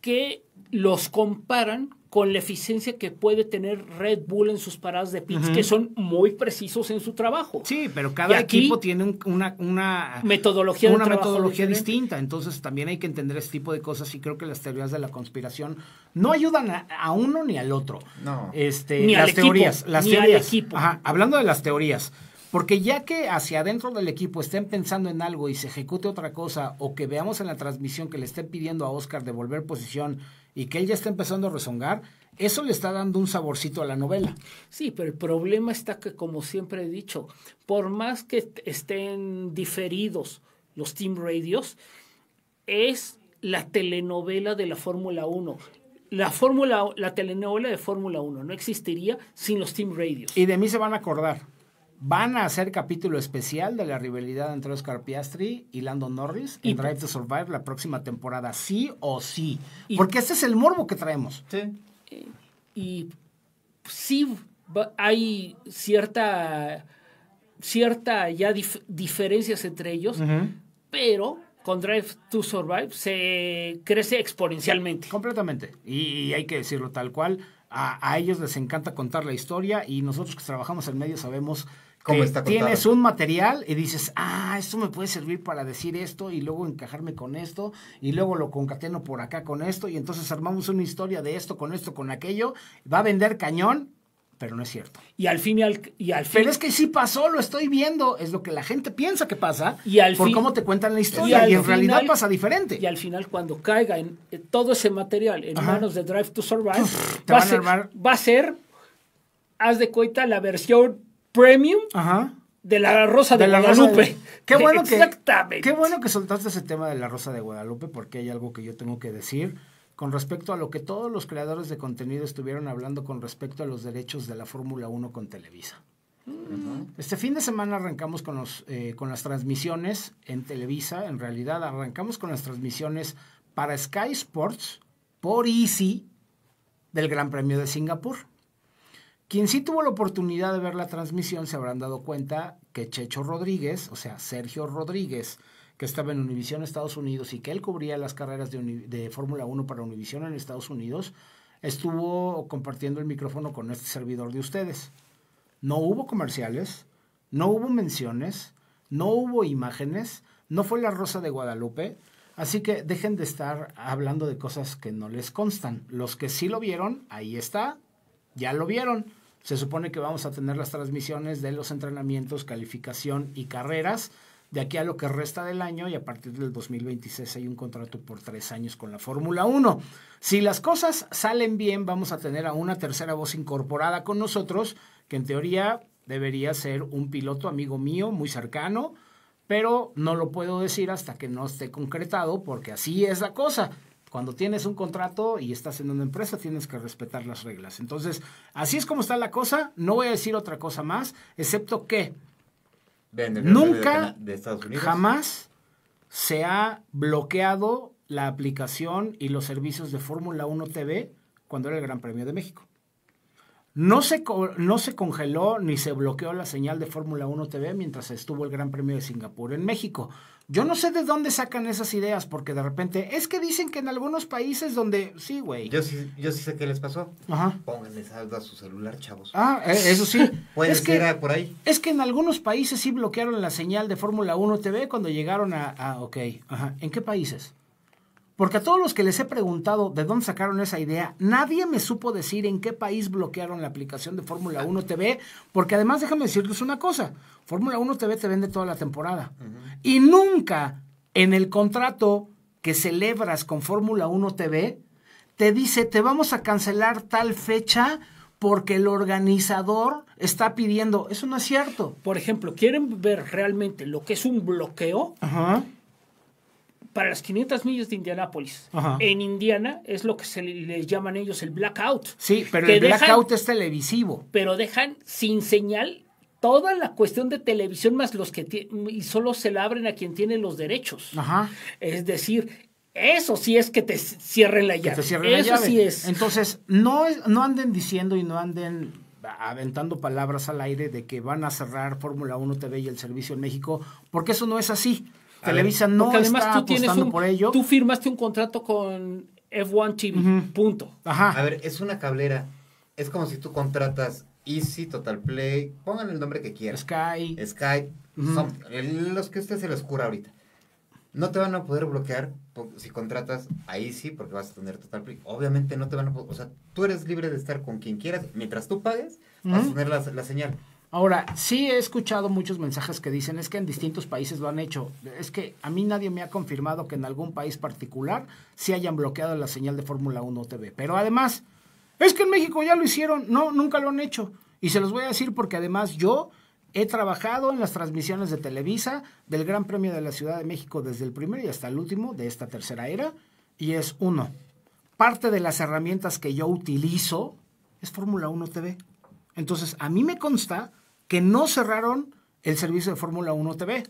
Que los comparan con la eficiencia que puede tener Red Bull en sus paradas de pits, que son muy precisos en su trabajo. Sí, pero cada equipo tiene una metodología distinta, entonces también hay que entender ese tipo de cosas y creo que las teorías de la conspiración no ayudan a uno ni al otro. No. Ni las al teorías, equipo, las ni teorías. al equipo. Ajá, hablando de las teorías, porque ya que hacia adentro del equipo estén pensando en algo y se ejecute otra cosa, o que veamos en la transmisión que le estén pidiendo a Oscar devolver posición y que él ya está empezando a rezongar, eso le está dando un saborcito a la novela. Sí, pero el problema está que, como siempre he dicho, por más que estén diferidos los team radios, es la telenovela de la Fórmula 1. La telenovela de Fórmula 1 no existiría sin los team radios. Y de mí se van a acordar. Van a hacer capítulo especial de la rivalidad entre Oscar Piastri y Lando Norris en Drive to Survive la próxima temporada, sí o sí. Porque ese es el morbo que traemos. Sí. Y sí hay cierta ya diferencias entre ellos, pero con Drive to Survive se crece exponencialmente. Completamente. Y hay que decirlo tal cual. A ellos les encanta contar la historia y nosotros que trabajamos en medio sabemos que tienes un material y dices, esto me puede servir para decir esto y luego encajarme con esto y luego lo concateno por acá con esto y entonces armamos una historia de esto, con aquello, va a vender cañón, pero no es cierto. Pero es que sí pasó, lo estoy viendo, es lo que la gente piensa que pasa por cómo te cuentan la historia y en realidad pasa diferente. Y al final cuando caiga en todo ese material en manos de Drive to Survive, va a ser, haz de cuenta, la versión premium de la Rosa de Guadalupe. Qué bueno Exactamente. Qué bueno que soltaste ese tema de la Rosa de Guadalupe porque hay algo que yo tengo que decir con respecto a lo que todos los creadores de contenido estuvieron hablando con respecto a los derechos de la Fórmula 1 con Televisa. Este fin de semana arrancamos con las transmisiones en Televisa. En realidad arrancamos con las transmisiones para Sky Sports por Easy del Gran Premio de Singapur. Quien sí tuvo la oportunidad de ver la transmisión se habrán dado cuenta que Checho Rodríguez, o sea, Sergio Rodríguez, que estaba en Univisión Estados Unidos y que él cubría las carreras de Fórmula 1 para Univisión en Estados Unidos, estuvo compartiendo el micrófono con este servidor de ustedes. No hubo comerciales, no hubo menciones, no hubo imágenes, no fue la Rosa de Guadalupe, así que dejen de estar hablando de cosas que no les constan. Los que sí lo vieron, ahí está, ya lo vieron. Se supone que vamos a tener las transmisiones de los entrenamientos, calificación y carreras de aquí a lo que resta del año y a partir del 2026 hay un contrato por 3 años con la Fórmula 1. Si las cosas salen bien, vamos a tener a una tercera voz incorporada con nosotros, que en teoría debería ser un piloto amigo mío, muy cercano, pero no lo puedo decir hasta que no esté concretado, porque así es la cosa. Cuando tienes un contrato y estás en una empresa, tienes que respetar las reglas. Entonces, así es como está la cosa. No voy a decir otra cosa más, excepto que nunca, de Estados Unidos, jamás se ha bloqueado la aplicación y los servicios de Fórmula 1 TV cuando era el Gran Premio de México. No se congeló ni se bloqueó la señal de Fórmula 1 TV mientras estuvo el Gran Premio de Singapur en México. Yo no sé de dónde sacan esas ideas, porque de repente, es que dicen que en algunos países donde, sí, güey. Yo sí sé qué les pasó. Ajá. Pónganle saldo a su celular, chavos. Eso sí. Puede ser por ahí. Es que en algunos países sí bloquearon la señal de Fórmula 1 TV cuando llegaron ok, ajá. ¿En qué países? Porque a todos los que les he preguntado de dónde sacaron esa idea, nadie me supo decir en qué país bloquearon la aplicación de Fórmula 1 TV, porque además déjame decirles una cosa, Fórmula 1 TV te vende toda la temporada. Y nunca en el contrato que celebras con Fórmula 1 TV te dice, te vamos a cancelar tal fecha porque el organizador está pidiendo. Eso no es cierto. Por ejemplo, ¿quieren ver realmente lo que es un bloqueo? Ajá. Para las 500 millas de Indianápolis. Ajá. En Indiana es lo que se les llaman ellos el blackout. Sí, pero el blackout es televisivo. Pero dejan sin señal toda la cuestión de televisión más los que y solo se la abren a quien tiene los derechos. Ajá. Es decir, eso sí es que te cierren la llave. Eso sí es. Entonces, no anden diciendo y no anden aventando palabras al aire de que van a cerrar Fórmula 1 TV y el servicio en México, porque eso no es así. Televisa no está apostando por ello. Tú firmaste un contrato con F1 TV, punto. Ajá. A ver, es una cablera. Es como si tú contratas Easy, Total Play, pongan el nombre que quieran. Sky. Son los que a usted se les cura ahorita. No te van a poder bloquear si contratas a Easy porque vas a tener Total Play. Obviamente no te van a poder, o sea, tú eres libre de estar con quien quieras. Mientras tú pagues, vas a tener la señal. Ahora, sí he escuchado muchos mensajes que dicen, es que en distintos países lo han hecho. Es que a mí nadie me ha confirmado que en algún país particular sí hayan bloqueado la señal de Fórmula 1 TV. Pero además, es que en México ya lo hicieron. No, nunca lo han hecho. Y se los voy a decir porque además yo he trabajado en las transmisiones de Televisa del Gran Premio de la Ciudad de México desde el primero y hasta el último de esta tercera era. Y es parte de las herramientas que yo utilizo es Fórmula 1 TV. Entonces, a mí me consta que no cerraron el servicio de Fórmula 1 TV.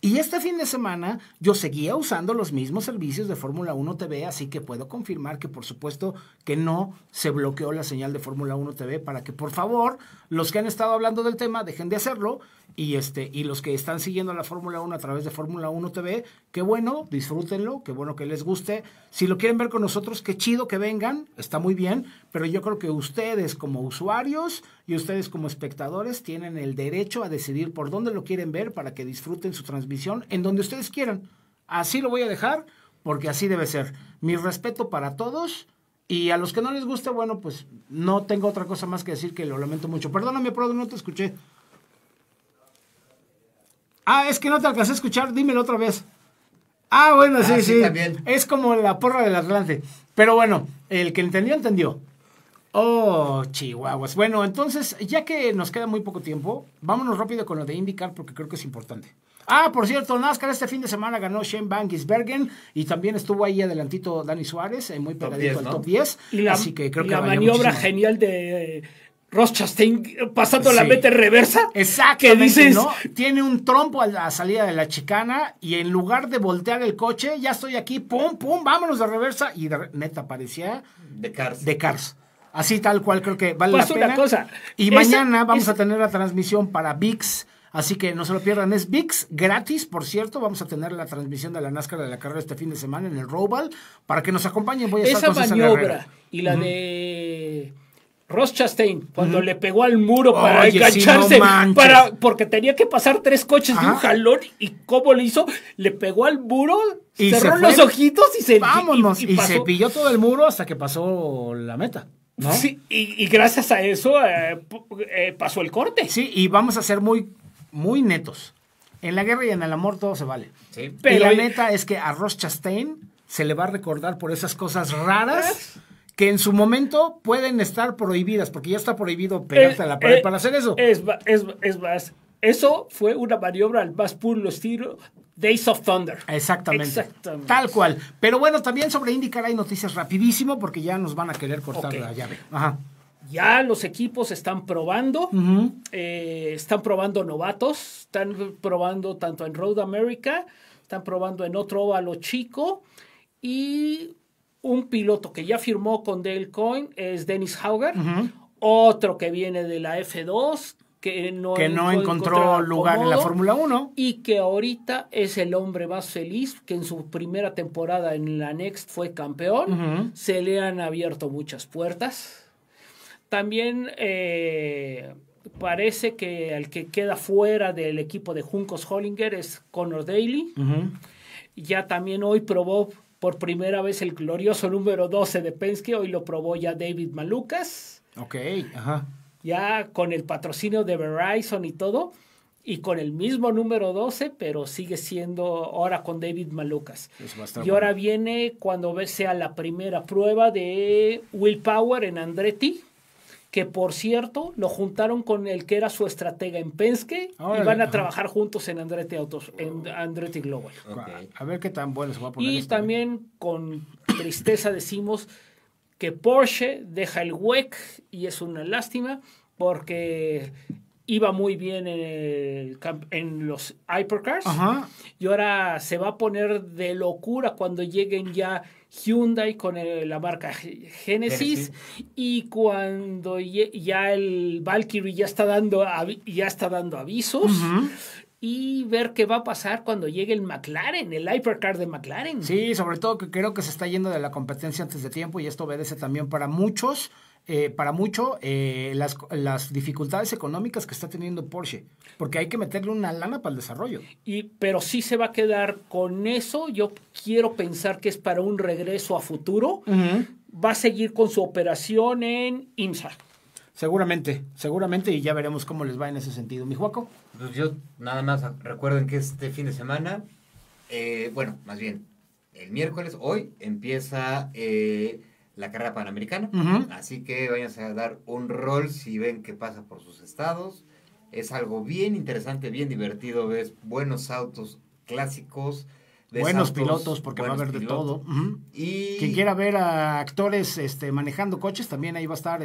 Y este fin de semana yo seguía usando los mismos servicios de Fórmula 1 TV, así que puedo confirmar que por supuesto que no se bloqueó la señal de Fórmula 1 TV para que por favor los que han estado hablando del tema dejen de hacerlo y los que están siguiendo la Fórmula 1 a través de Fórmula 1 TV, qué bueno, disfrútenlo, qué bueno que les guste. Si lo quieren ver con nosotros, qué chido que vengan, está muy bien, pero yo creo que ustedes como usuarios y ustedes como espectadores tienen el derecho a decidir por dónde lo quieren ver para que disfruten su transmisión en donde ustedes quieran. Así lo voy a dejar porque así debe ser. Mi respeto para todos y a los que no les guste, bueno, pues no tengo otra cosa más que decir que lo lamento mucho. Perdóname, Prodo, no te escuché. Es que no te alcancé a escuchar, dímelo otra vez. Bueno, sí. También. Es como la porra del Atlante. Pero bueno, el que entendió, entendió. Oh, chihuahuas. Bueno, entonces, ya que nos queda muy poco tiempo, vámonos rápido con lo de IndyCar porque creo que es importante. Por cierto, NASCAR este fin de semana ganó Shane Van Gisbergen y también estuvo ahí adelantito Dani Suárez, muy pegadito al top 10. Así que creo que la maniobra genial de Ross Chastain pasando la meta en reversa. Exactamente, que dices, ¿no? Tiene un trompo a la salida de la chicana y en lugar de voltear el coche, ya estoy aquí, pum, vámonos de reversa. Y neta, parecía de Cars. Así tal cual creo que vale la pena. Una cosa. Y mañana vamos a tener la transmisión para VIX, así que no se lo pierdan. Es VIX gratis, por cierto. Vamos a tener la transmisión de la NASCAR de la carrera este fin de semana en el Roval para que nos acompañen. Voy a estar con esa maniobra y la de Ross Chastain, cuando le pegó al muro para engancharse, sí, no porque tenía que pasar 3 coches de un jalón, y cómo le hizo, le pegó al muro, y cerró los ojitos y se vámonos, y se pilló todo el muro hasta que pasó la meta, ¿no? Sí, y gracias a eso pasó el corte. Sí, y vamos a ser muy, muy netos. En la guerra y en el amor todo se vale. Sí. Pero y la neta es que a Ross Chastain se le va a recordar por esas cosas raras que en su momento pueden estar prohibidas, porque ya está prohibido pegarte a la pared para hacer eso. Es más, eso fue una maniobra al más puro estilo Days of Thunder. Exactamente. Tal cual. Pero bueno, también sobre IndyCar hay noticias rapidísimo, porque ya nos van a querer cortar la llave. Ajá. Ya los equipos están probando, están probando novatos, están probando tanto en Road America, están probando en otro óvalo chico, y un piloto que ya firmó con Dale Coyne es Dennis Hauger. Otro que viene de la F2, que no encontró lugar en la Fórmula 1. Y que ahorita es el hombre más feliz, que en su primera temporada en la Next fue campeón. Se le han abierto muchas puertas. También parece que el que queda fuera del equipo de Juncos Hollinger es Conor Daly. Ya también hoy probó por primera vez el glorioso número 12 de Penske. Hoy lo probó ya David Malukas. Ok, ajá. Ya con el patrocinio de Verizon y todo, y con el mismo número 12, pero sigue siendo ahora con David Malukas. Y ahora viene cuando sea la primera prueba de Will Power en Andretti, que por cierto lo juntaron con el que era su estratega en Penske, y van a trabajar juntos en Andretti Autos, en Andretti Global. Okay. A ver qué tan bueno se va a poner. Y también con tristeza decimos que Porsche deja el WEC, y es una lástima porque iba muy bien en los Hypercars. Y ahora se va a poner de locura cuando lleguen ya Hyundai con la marca Genesis, y cuando ya el Valkyrie ya está dando avisos. Y ver qué va a pasar cuando llegue el McLaren, el Hypercar de McLaren. Sí, sobre todo que creo que se está yendo de la competencia antes de tiempo, y esto obedece también para muchos, las dificultades económicas que está teniendo Porsche, porque hay que meterle una lana para el desarrollo. Pero sí se va a quedar con eso. Yo quiero pensar que es para un regreso a futuro. Va a seguir con su operación en IMSA. Seguramente, y ya veremos cómo les va en ese sentido. ¿Mi Juaco? Pues yo nada más recuerden que este fin de semana, más bien, el miércoles, hoy, empieza la carrera panamericana. Así que váyanse a dar un rol si ven que pasa por sus estados. Es algo bien interesante, bien divertido. Ves buenos autos clásicos. Buenos pilotos, porque va a haber de todo. Y quien quiera ver a actores manejando coches, también ahí va a estar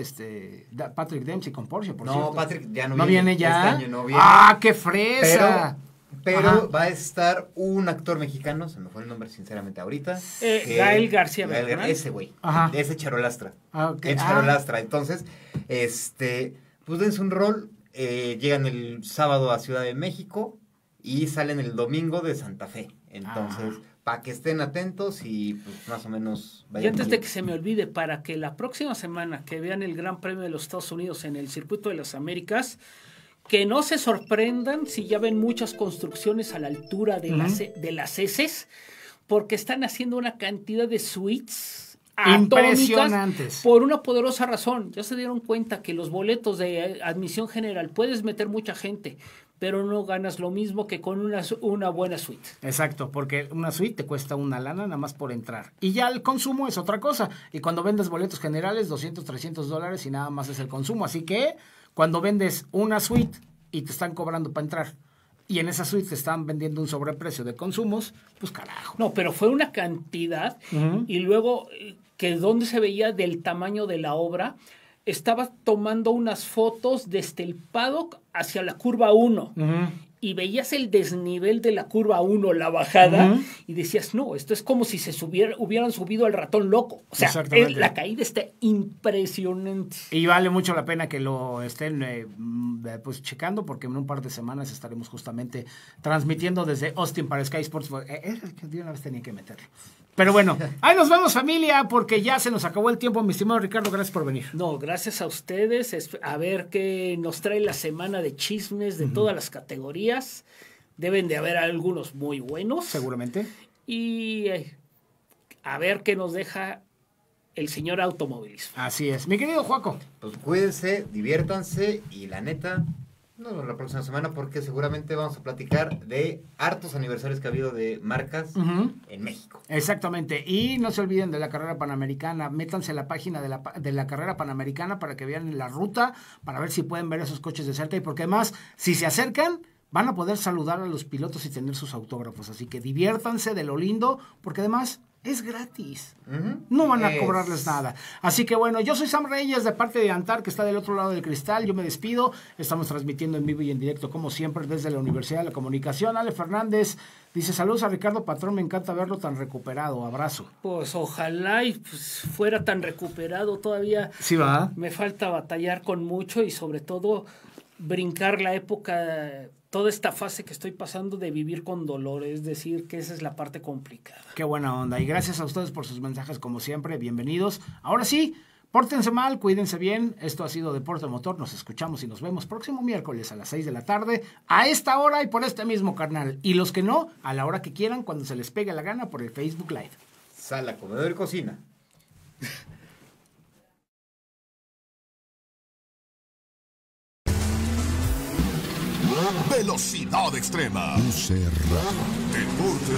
Patrick Dempsey con Porsche, por cierto. No, Patrick ya no viene ya. Este año no viene. ¡Ah, qué fresa! Pero va a estar un actor mexicano, se me fue el nombre sinceramente ahorita. Gael García Bernal. Ese güey, ese charolastra. Okay. Charolastra. Entonces, pues dense un rol. Llegan el sábado a Ciudad de México y salen el domingo de Santa Fe. Entonces, para que estén atentos y pues más o menos vayan. Y antes de que se me olvide, para que la próxima semana que vean el Gran Premio de los Estados Unidos en el Circuito de las Américas, que no se sorprendan si ya ven muchas construcciones a la altura de las heces, porque están haciendo una cantidad de suites impresionantes por una poderosa razón. Ya se dieron cuenta que los boletos de admisión general puedes meter mucha gente, pero no ganas lo mismo que con una buena suite. Exacto, porque una suite te cuesta una lana nada más por entrar. Y ya el consumo es otra cosa. Y cuando vendes boletos generales, $200, $300 y nada más es el consumo. Así que cuando vendes una suite y te están cobrando para entrar, y en esa suite te están vendiendo un sobreprecio de consumos, pues carajo. No, pero fue una cantidad. Y luego, que donde se veía del tamaño de la obra, estaba tomando unas fotos desde el paddock hacia la curva 1 y veías el desnivel de la curva 1, la bajada, y decías, no, esto es como si hubieran subido al ratón loco. O sea, la caída está impresionante. Y vale mucho la pena que lo estén pues checando, porque en un par de semanas estaremos justamente transmitiendo desde Austin para Sky Sports. De una vez tenía que meterlo. Pero bueno, ahí nos vemos, familia, porque ya se nos acabó el tiempo. Mi estimado Ricardo, gracias por venir. No, gracias a ustedes. A ver qué nos trae la semana de chismes de todas las categorías. Deben de haber algunos muy buenos. Seguramente. Y a ver qué nos deja el señor automovilismo. Así es. Mi querido Juaco. Pues cuídense, diviértanse y la neta, nos vemos la próxima semana porque seguramente vamos a platicar de hartos aniversarios que ha habido de marcas en México. Exactamente. Y no se olviden de la carrera panamericana. Métanse a la página de la carrera panamericana para que vean la ruta, para ver si pueden ver esos coches de cerca. Y porque además, si se acercan, van a poder saludar a los pilotos y tener sus autógrafos. Así que diviértanse de lo lindo, porque además es gratis. No van a cobrarles nada. Así que bueno, yo soy Sam Reyes de parte de Antar, que está del otro lado del cristal. Yo me despido. Estamos transmitiendo en vivo y en directo, como siempre, desde la Universidad de la Comunicación. Ale Fernández dice, saludos a Ricardo Patrón, me encanta verlo tan recuperado. Abrazo. Pues ojalá y pues, fuera tan recuperado todavía. Sí, va. Me falta batallar con mucho y sobre todo brincar la época, toda esta fase que estoy pasando de vivir con dolor, es decir, que esa es la parte complicada. Qué buena onda. Y gracias a ustedes por sus mensajes, como siempre. Bienvenidos. Ahora sí, pórtense mal, cuídense bien. Esto ha sido Deporte Motor. Nos escuchamos y nos vemos próximo miércoles a las 6 de la tarde, a esta hora y por este mismo canal. Y los que no, a la hora que quieran, cuando se les pegue la gana, por el Facebook Live. Sala, comedor y cocina. Velocidad extrema. UCR. Deporte